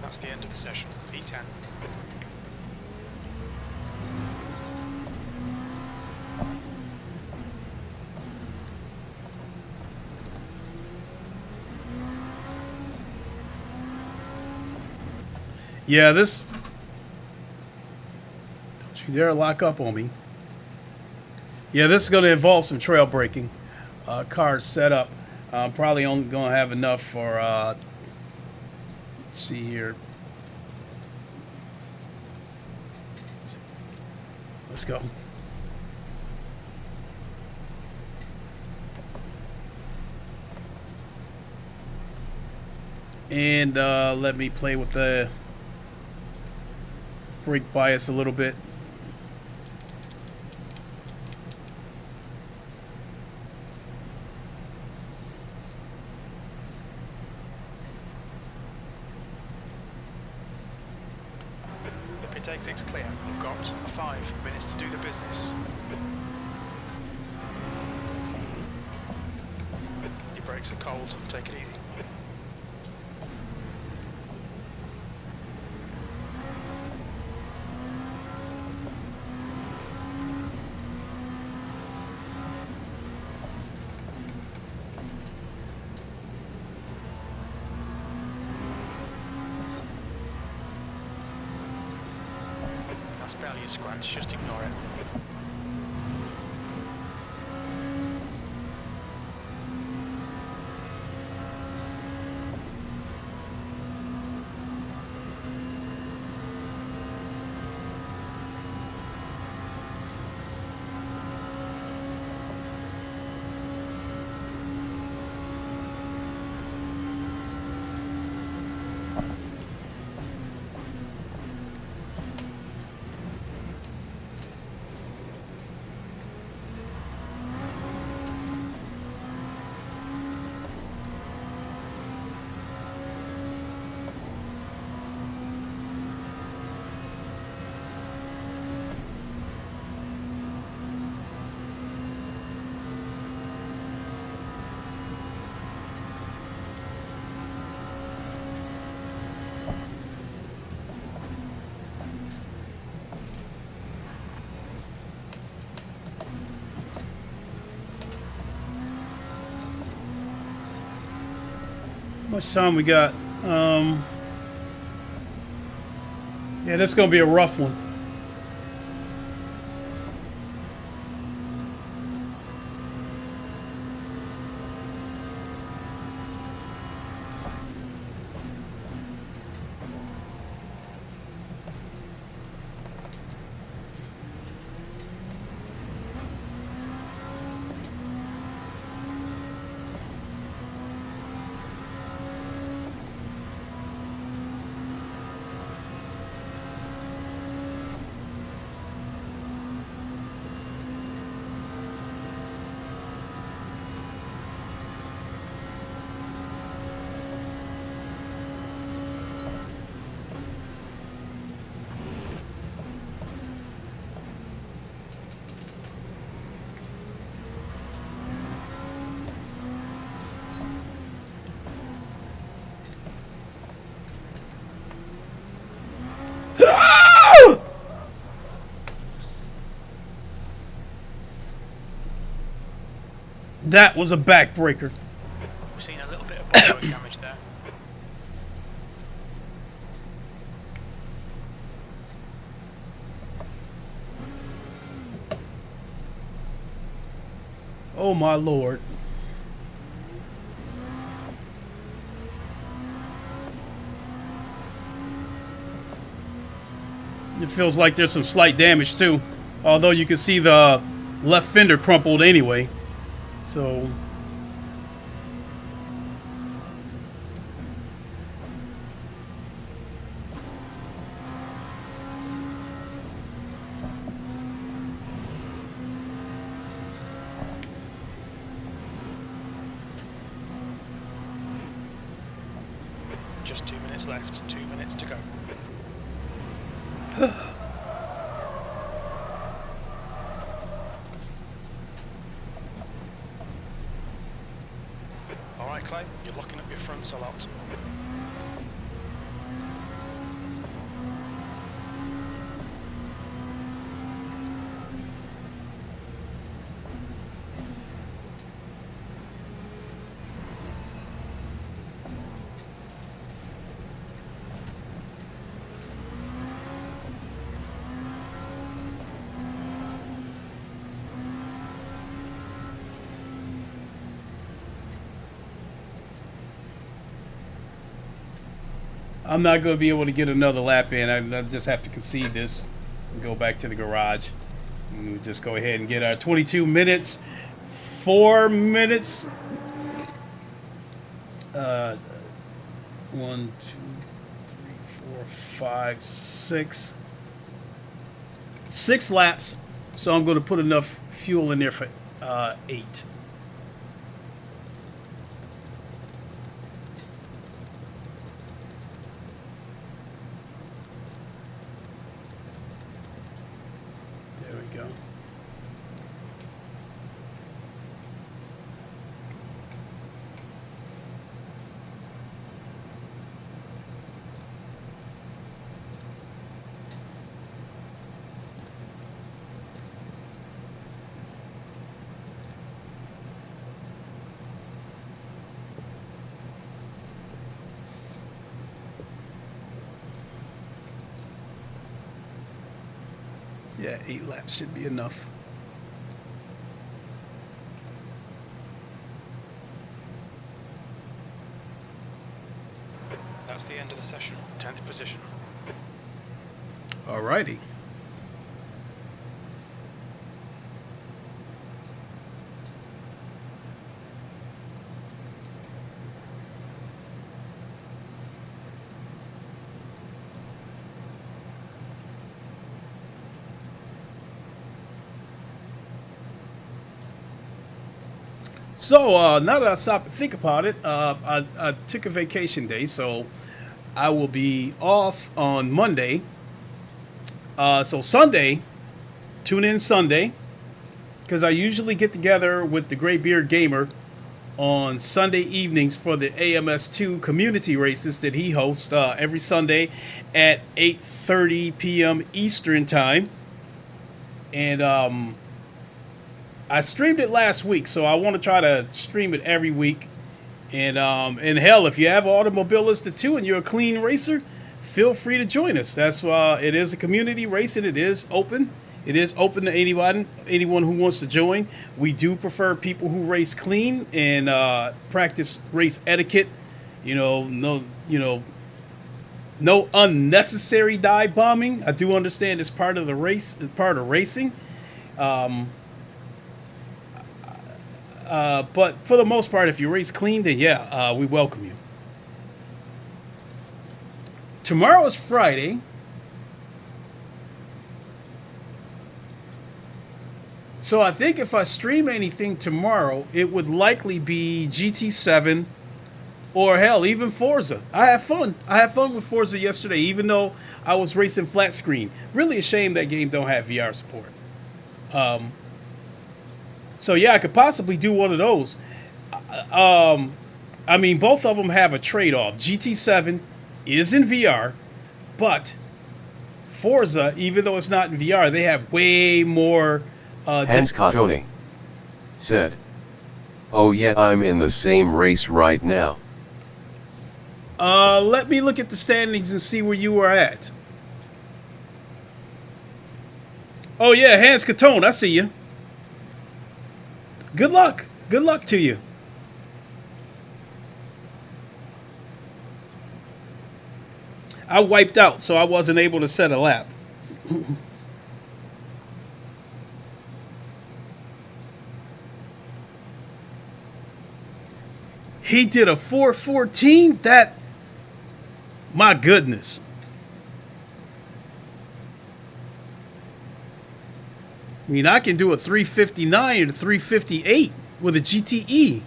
B: That's the end of the session. P10.
A: Yeah, this... Don't you dare lock up on me. Yeah, this is going to involve some trail braking. Car setup. I'm probably only going to have enough for... let's see here. Let's go. And let me play with the brake bias a little bit.
B: The pit exit's clear. We've got 5 minutes to do the business. Your brakes are cold. Take it easy. That's barely a scratch, just ignore it.
A: How much time we got? Yeah, this is gonna be a rough one. That was a backbreaker.
B: We've seen a little bit of bodywork damage there.
A: Oh my lord. It feels like there's some slight damage too. Although you can see the left fender crumpled anyway. So
B: Just 2 minutes left, 2 minutes to go. Alright Clay, you're locking up your fronts a lot.
A: I'm not going to be able to get another lap in. I just have to concede this and go back to the garage. And we'll just go ahead and get our 22 minutes, 4 minutes. 1, 2, 3, 4, 5, 6. 6 laps. So I'm going to put enough fuel in there for 8. Yeah, 8 laps should be enough.
B: That's the end of the session. 10th position.
A: Alrighty. So now that I stop and think about it, I took a vacation day, so I will be off on Monday. So Sunday, tune in Sunday, because I usually get together with the Gray Beard Gamer on Sunday evenings for the AMS2 community races that he hosts every Sunday at 8:30 p.m. Eastern time. And I streamed it last week, so I want to try to stream it every week. And hell, if you have Automobilista too and you're a clean racer, feel free to join us. That's it is a community race and it is open. It is open to anyone who wants to join. We do prefer people who race clean and practice race etiquette. No unnecessary dive bombing. I do understand it's part of the race, part of racing. But for the most part, if you race clean, then yeah, we welcome you. Tomorrow is Friday. So I think if I stream anything tomorrow, it would likely be GT7 or hell, even Forza. I have fun. I had fun with Forza yesterday, even though I was racing flat screen. Really a shame that game don't have VR support. So yeah, I could possibly do one of those. I mean, both of them have a trade-off. GT7 is in VR, but Forza, even though it's not in VR, they have way more...
C: Hans Cotone said, "Oh yeah, I'm in the same race right now."
A: Let me look at the standings and see where you are at. Oh yeah, Hans Cotone, I see you. Good luck. Good luck to you. I wiped out, so I wasn't able to set a lap. He did a 414. That, my goodness. I mean, I can do a 359 and a 358 with a GTE.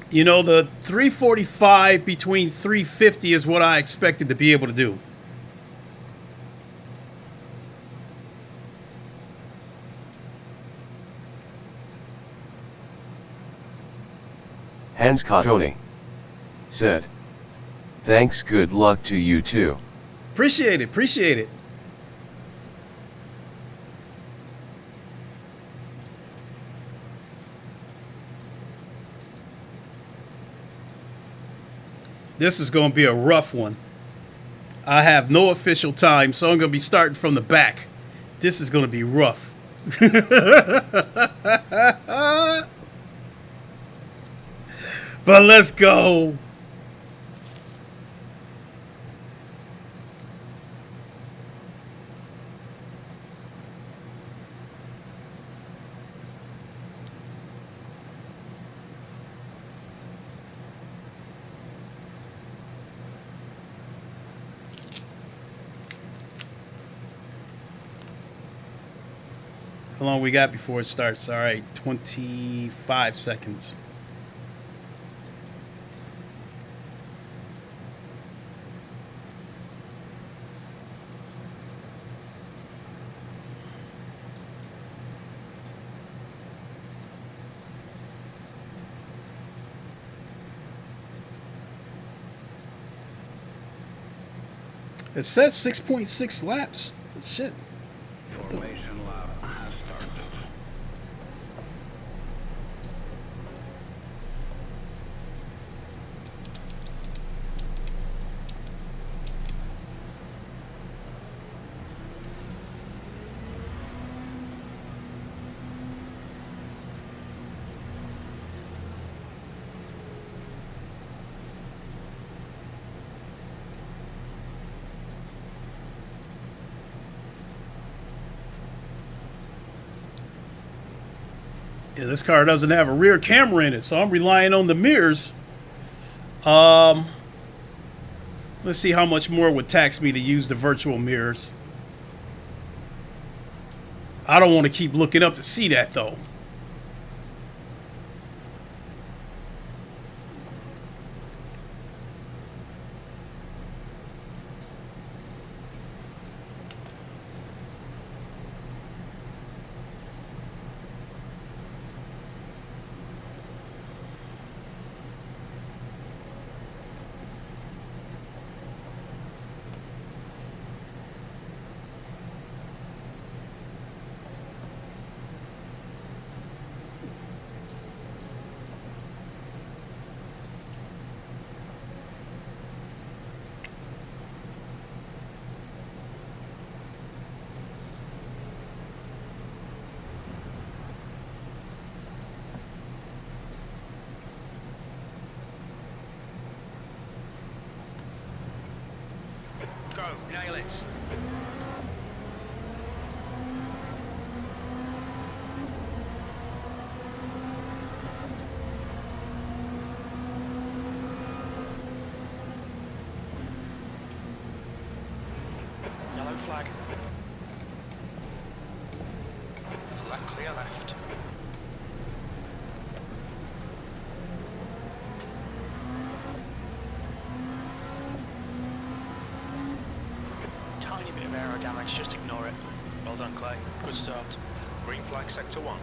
A: You know, the 345 between 350 is what I expected to be able to do.
C: Hans Cotone said, "Thanks, good luck to you too."
A: Appreciate it, appreciate it. This is going to be a rough one. I have no official time, so I'm going to be starting from the back. This is going to be rough. But let's go. How long we got before it starts? All right, 25 seconds. It says 6.6 laps. Shit.
E: Formation lap has started.
A: Yeah, this car doesn't have a rear camera in it, so I'm relying on the mirrors. Let's see how much more it would tax me to use the virtual mirrors. I don't want to keep looking up to see that, though.
B: Go, nail it. Yellow flag. Left, clear left. Tiny bit of aero damage, just ignore it. Well done, Clay. Good start. Green flag, sector 1.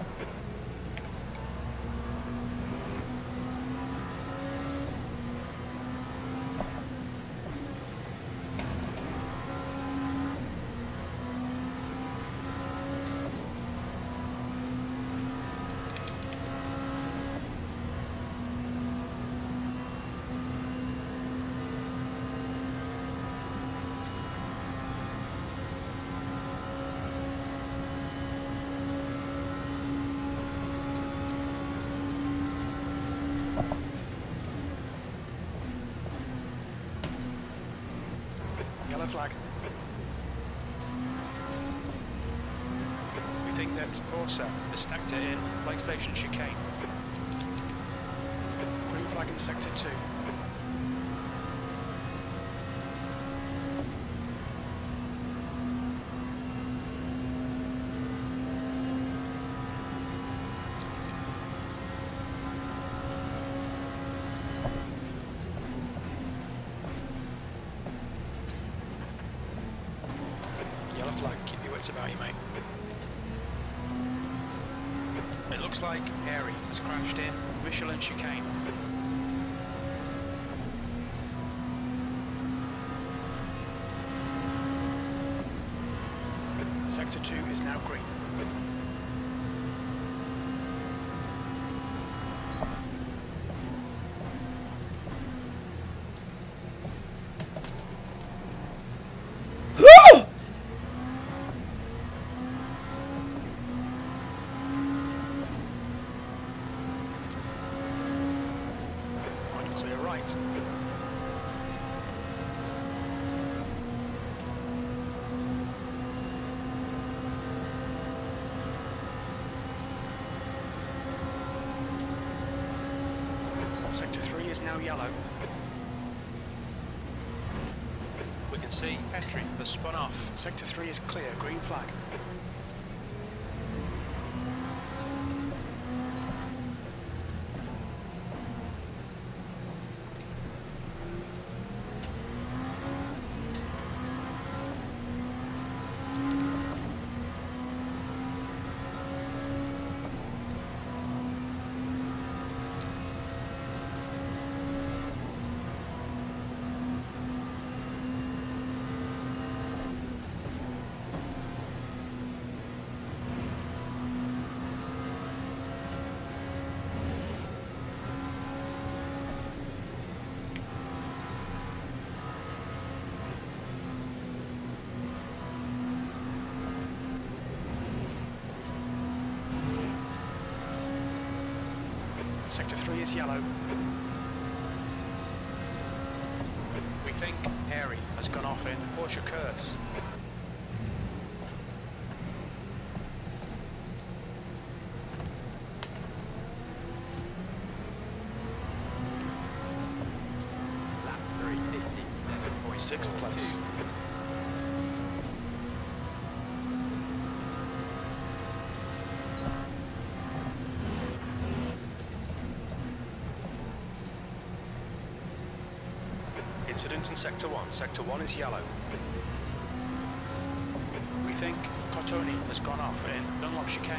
B: Yellow flag. We think that's Corsair. They stacked it in PlayStation chicane. flag in sector 2. Yellow flag, keep your wits about you, mate. It looks like Airy has crashed in Michelin chicane. Sector 2 is now green. On clear right. Sector 3 is now yellow. We can see Petri has spun off. Sector 3 is clear, green flag. Sector 3 is yellow. We think Airy has gone off in Porsche curves.
D: Lap 350,
B: 6th place. Incident in Sector 1. Sector 1 is yellow. We think Cotoni has gone off in Dunlop chicane.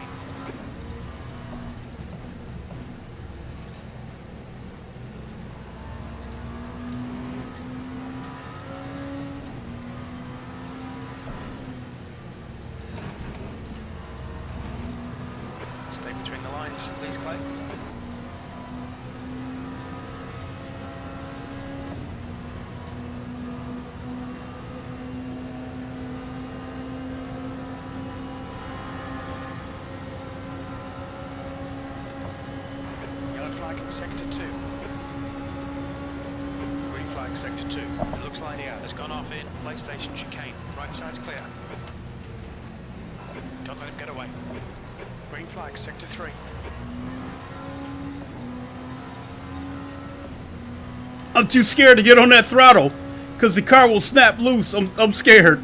B: Stay between the lines, please, Clay. Sector 2. Green flag, Sector 2. It looks like Nia has gone off in PlayStation chicane. Right side's clear. Don't let him get away. Green flag, Sector 3.
A: I'm too scared to get on that throttle because the car will snap loose. I'm scared.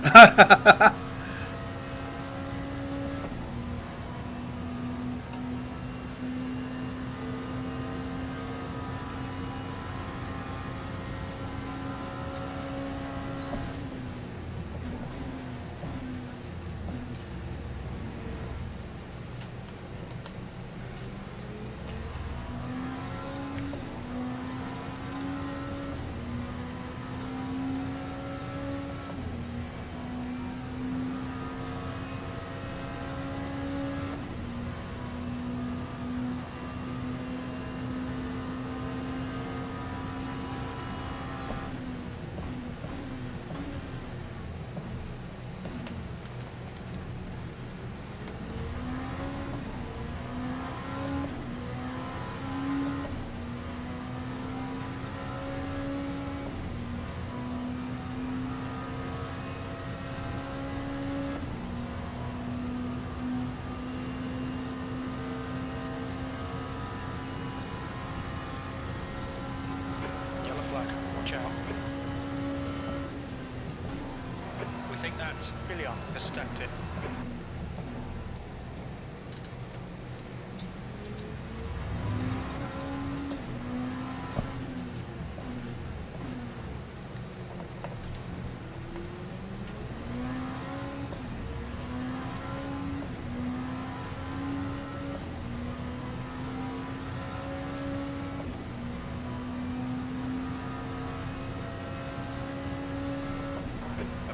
B: Ilion has stacked it.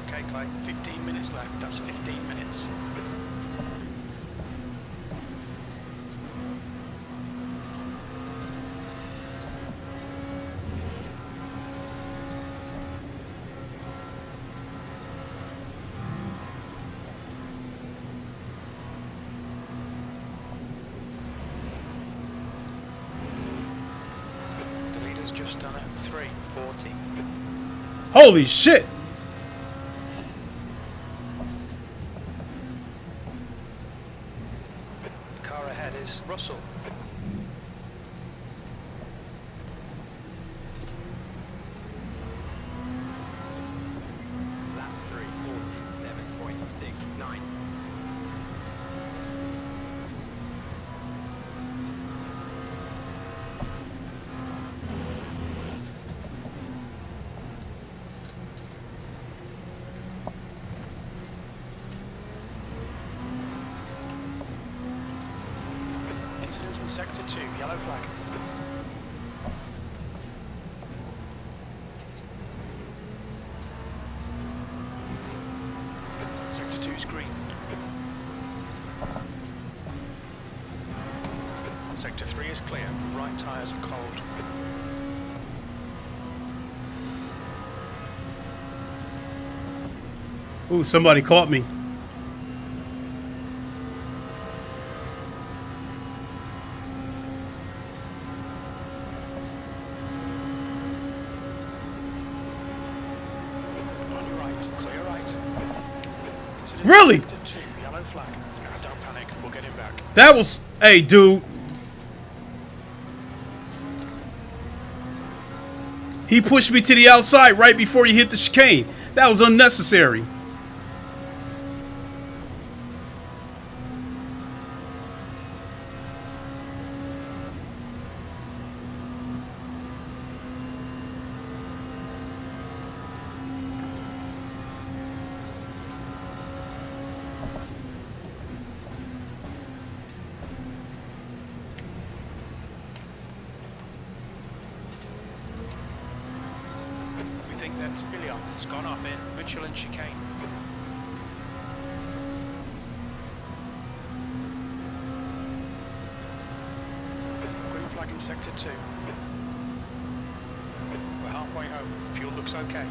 B: Okay, Clay, 15 minutes left. That's 15 minutes. The leader's just done it. 3:40.
A: Holy shit!
B: Car ahead is Russell.
D: Lap 3:47.69.
B: Incidents in Sector 2, yellow flag. Sector 2's green. Sector 3 is clear, right tyres are cold.
A: Ooh, somebody caught me.
B: On your right, clear right. Incident
A: Really?
B: in Sector 2, yellow flag. Nah, don't panic, we'll get him back.
A: That was, hey, dude. He pushed me to the outside right before he hit the chicane. That was unnecessary.
B: We think that Ilion has gone off in Michelin chicane. Green flag in Sector 2. We're halfway home. Fuel looks okay.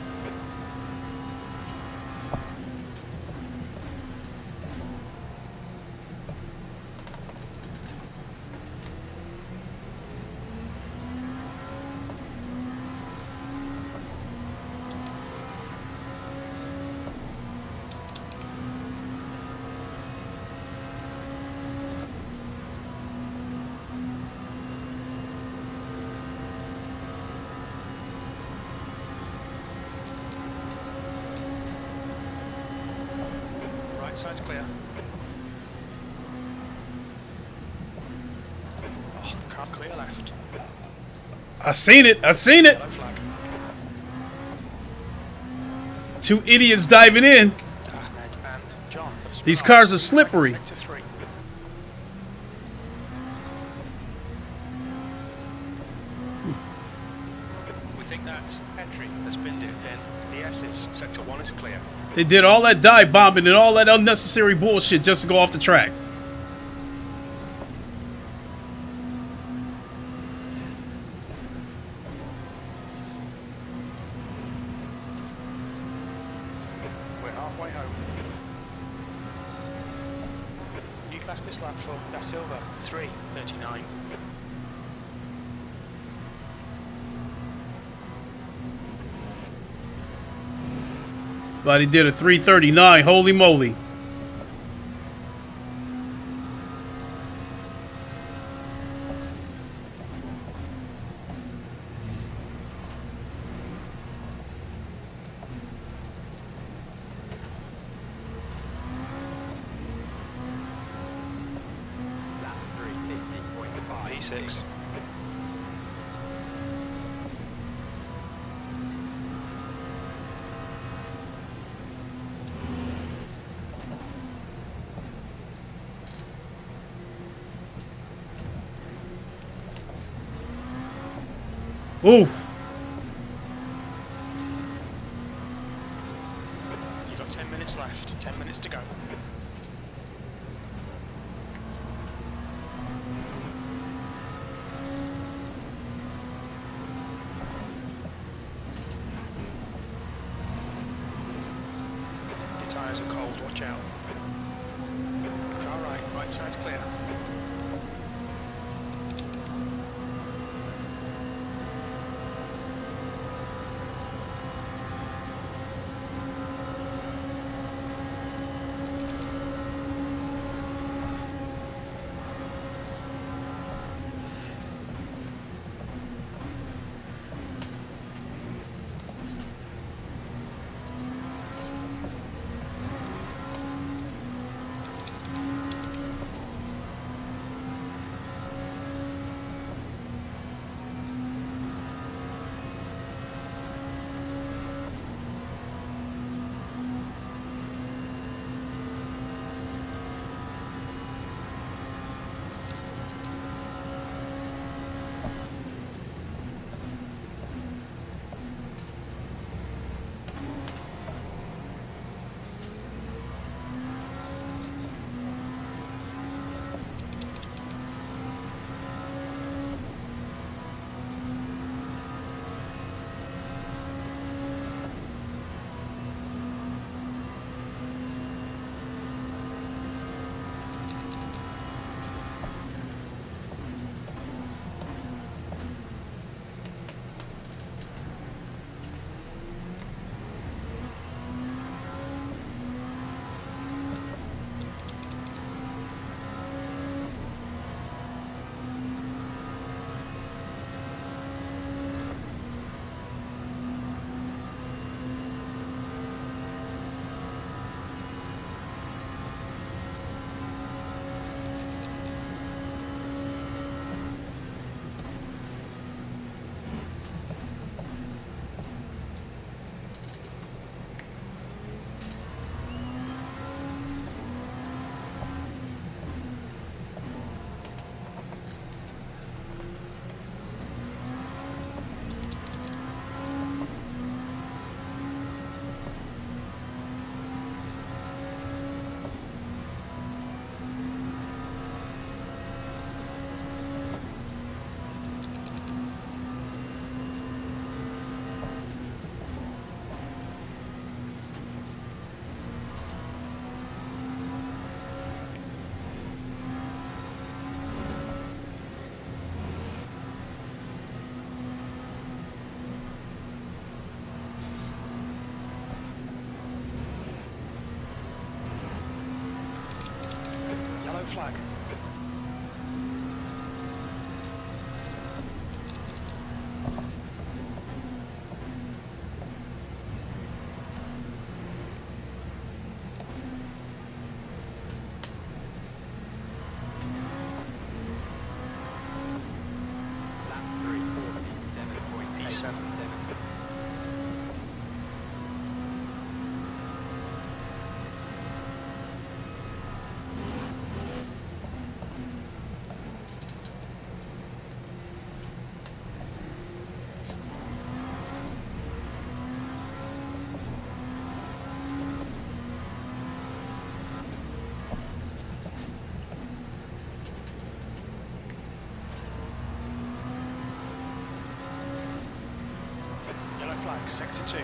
B: Right side's clear. Oh, can't clear left.
A: I seen it. I seen it.
B: Yellow flag.
A: Two idiots diving in.
B: Ahmed and John.
A: These cars are slippery.
B: Sector 3. We think that entry has been dipped in. The S's. Sector 1 is clear.
A: They did all that dive bombing and all that unnecessary bullshit just to go off the track.
B: We're halfway home. New fastest lap for Da Silva, 3:39.
A: Somebody did a 3:39. Holy moly.
B: 56.
A: Ooh.
B: You've got 10 minutes left, 10 minutes to go. Your tyres are cold, watch out. Car right side's clear. Flag.
D: Lap 340, 7.877.
B: Flag, sector 2.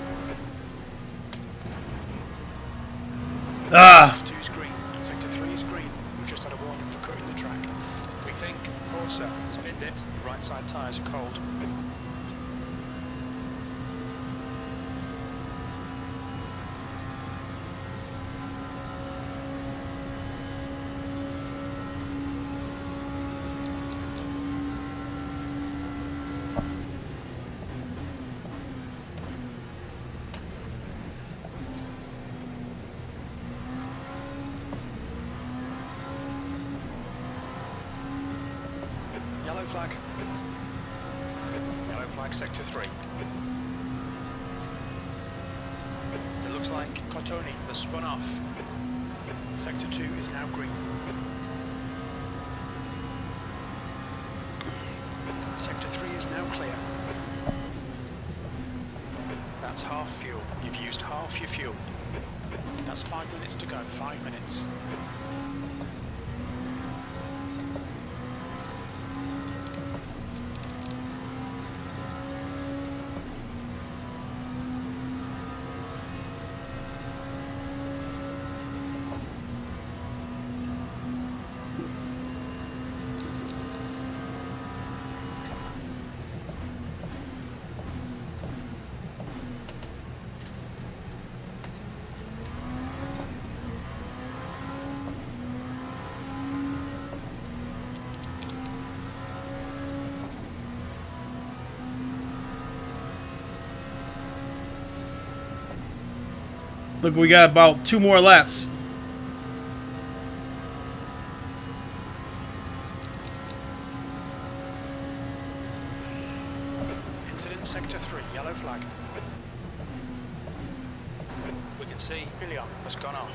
A: Ah.
B: Sector 2 is green. Sector 3 is green. We've just had a warning for cutting the track. We think Corsair has binned it. Right side tyres are cold. Yellow flag. Yellow flag, sector 3. It looks like Cotoni has spun off. Sector 2 is now green. Sector 3 is now clear. That's half fuel. You've used half your fuel. That's 5 minutes to go. 5 minutes.
A: Look, we got about 2 more laps.
B: Incident sector 3, yellow flag. We can see Helion has gone off.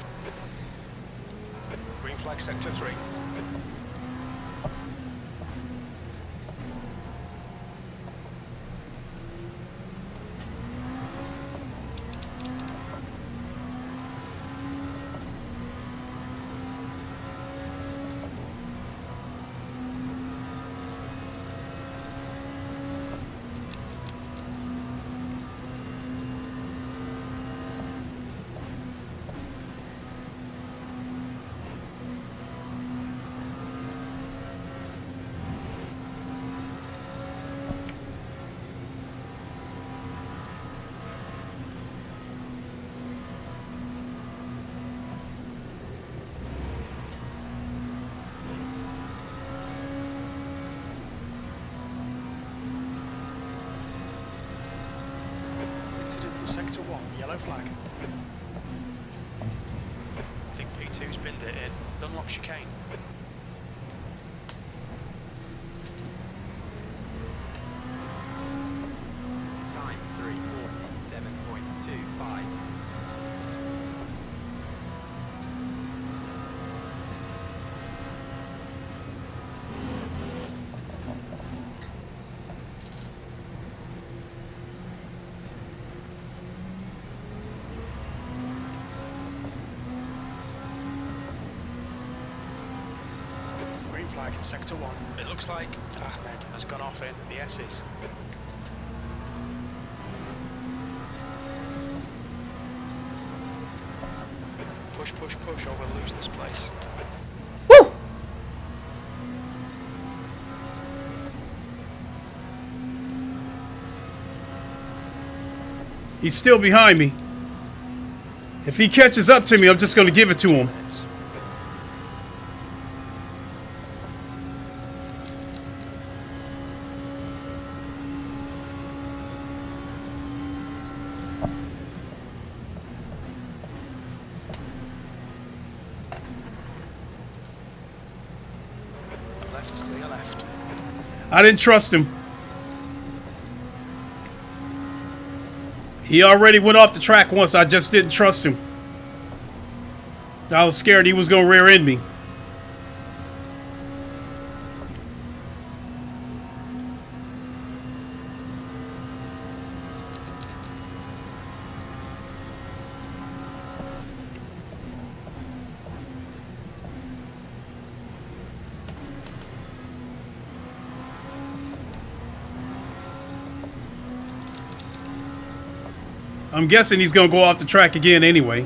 B: Green flag sector 3. Sector 1, yellow flag. I think P2's binned it in. Dunlop chicane.
D: Time 3:47.25.
B: Flag in sector 1. It looks like Ahmed has gone off in the S's. Push, push, push, or we'll lose this place.
A: Woo! He's still behind me. If he catches up to me, I'm just going to give it to him. I didn't trust him. He already went off the track once. I just didn't trust him. I was scared he was going to rear end me. I'm guessing he's going to go off the track again anyway.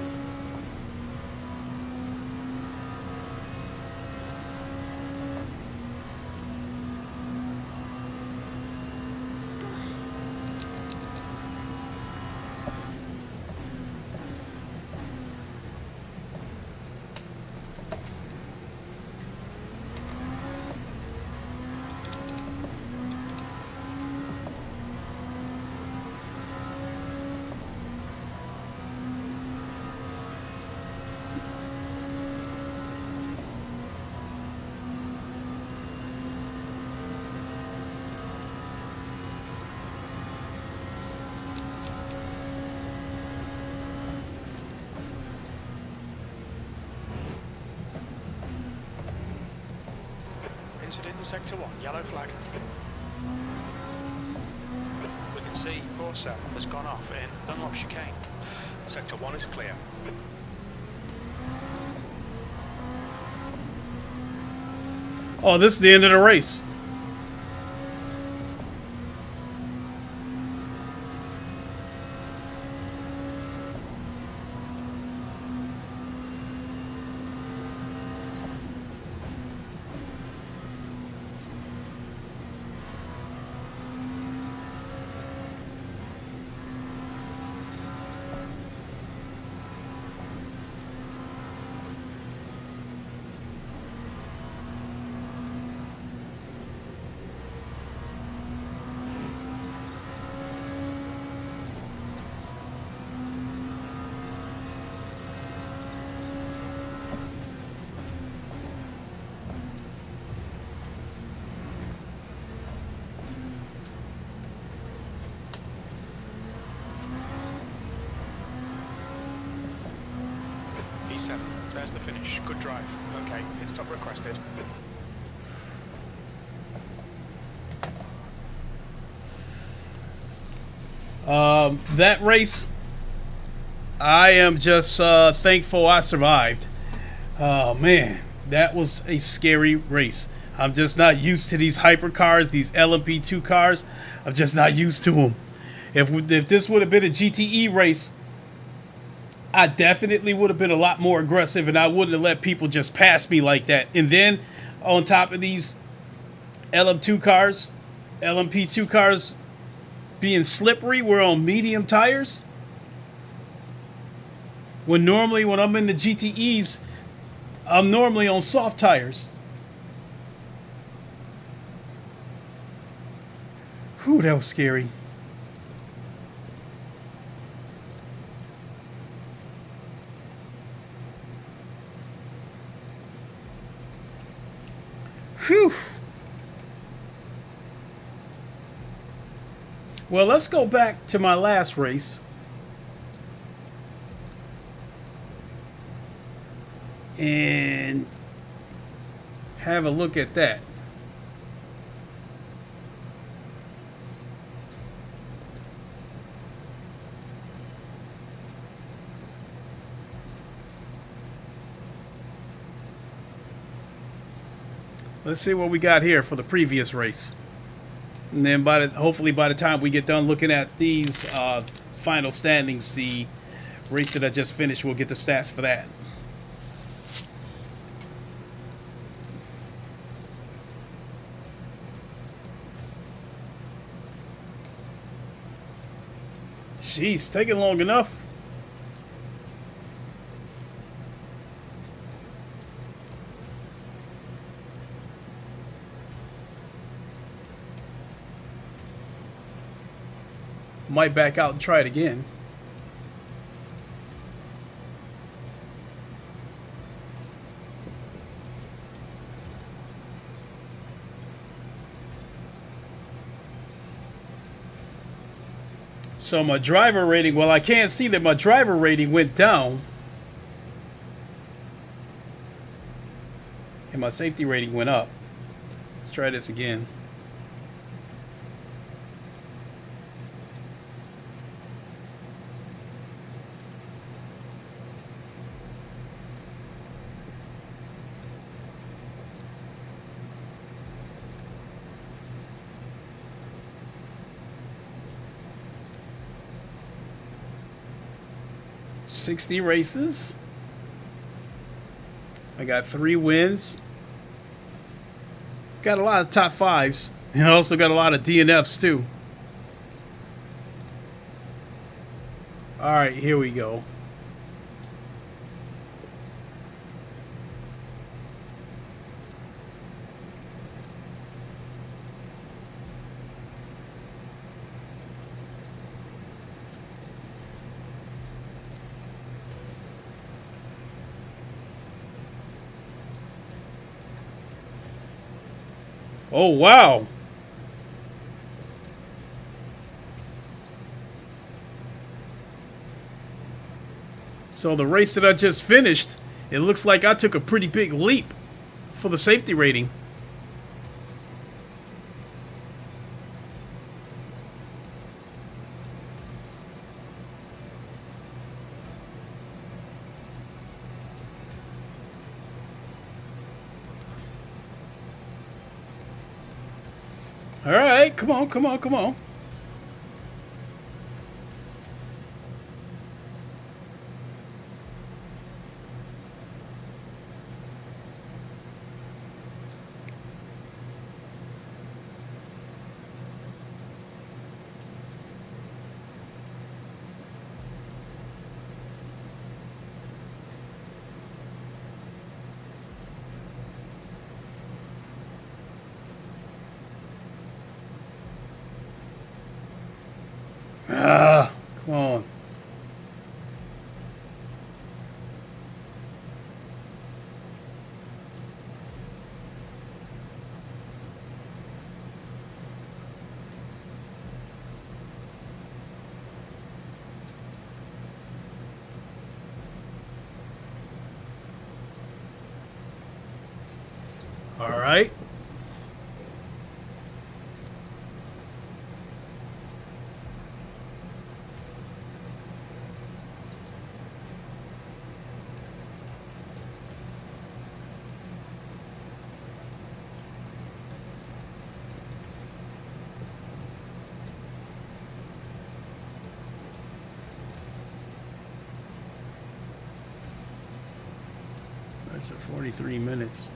B: Incident in Sector 1, yellow flag. We can see Corsair has gone off in unlock chicane. Sector 1 is clear.
A: Oh, this is the end of the race.
B: E7, there's the finish. Good drive. Okay, pit stop requested.
A: That race, I am just thankful I survived. Oh man, that was a scary race. I'm just not used to these hypercars, these LMP2 cars. I'm just not used to them. If this would have been a GTE race, I definitely would have been a lot more aggressive, and I wouldn't have let people just pass me like that. And then on top of these LM2 cars, LMP2 cars being slippery, we're on medium tires. When normally when I'm in the GTEs, I'm normally on soft tires. Whew, that was scary. Whew. Well, let's go back to my last race. And have a look at that. Let's see what we got here for the previous race. And then hopefully by the time we get done looking at these final standings, the race that I just finished, we'll get the stats for that. Jeez, taking long enough. Might back out and try it again. So my driver rating, well, I can't see that my driver rating went down. And my safety rating went up. Let's try this again. .60 races. I got 3 wins. Got a lot of top 5s. And I also got a lot of DNFs too. Alright, here we go. Oh, wow. So the race that I just finished, it looks like I took a pretty big leap for the safety rating. All right, come on, come on, come on. Ah, come on. All right. That's at 43 minutes.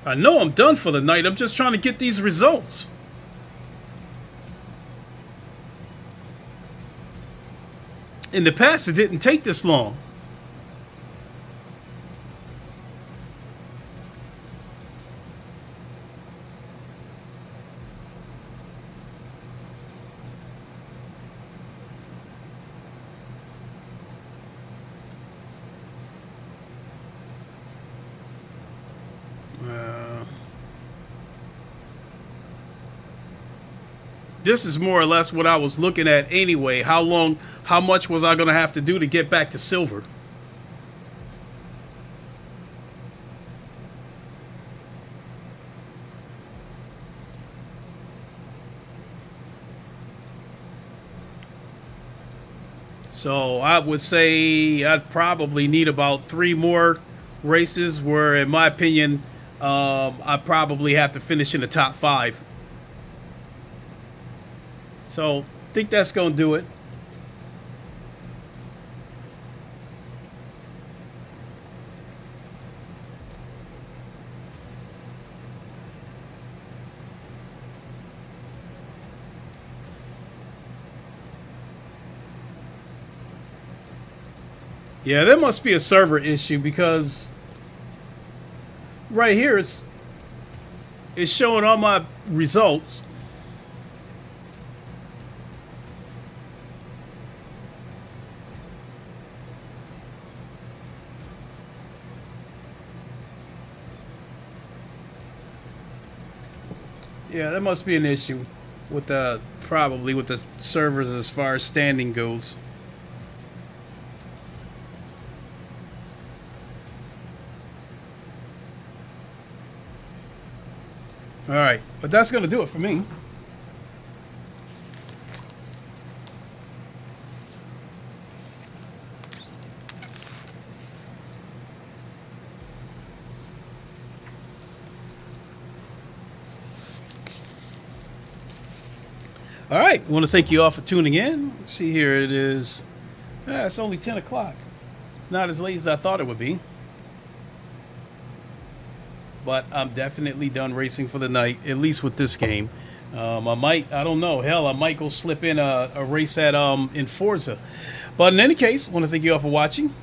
A: I know I'm done for the night. I'm just trying to get these results. In the past, it didn't take this long. This is more or less what I was looking at anyway. How much was I going to have to do to get back to silver? So I would say I'd probably need about 3 more races where, in my opinion, I probably have to finish in the top 5. So, I think that's going to do it. Yeah, there must be a server issue because right here it's showing all my results. Yeah, that must be an issue with the probably with the servers as far as standing goes. All right, but that's going to do it for me. All right, I want to thank you all for tuning in. Let's see here, it is, it's only 10 o'clock. It's not as late as I thought it would be. But I'm definitely done racing for the night, at least with this game. I don't know, hell, I might go slip in a race at in Forza. But in any case, I want to thank you all for watching.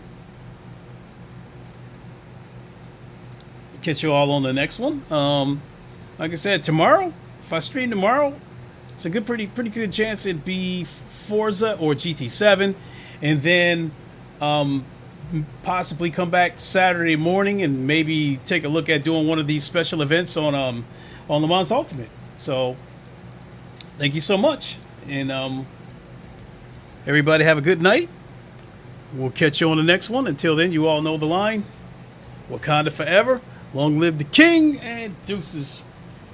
A: Catch you all on the next one. Like I said, tomorrow, if I stream tomorrow, it's a pretty good chance it'd be Forza or GT7, and then possibly come back Saturday morning and maybe take a look at doing one of these special events on LeMans Ultimate. So, thank you so much, and everybody have a good night. We'll catch you on the next one. Until then, you all know the line: Wakanda forever, long live the king, and deuces.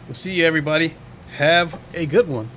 A: We'll see you, everybody. Have a good one.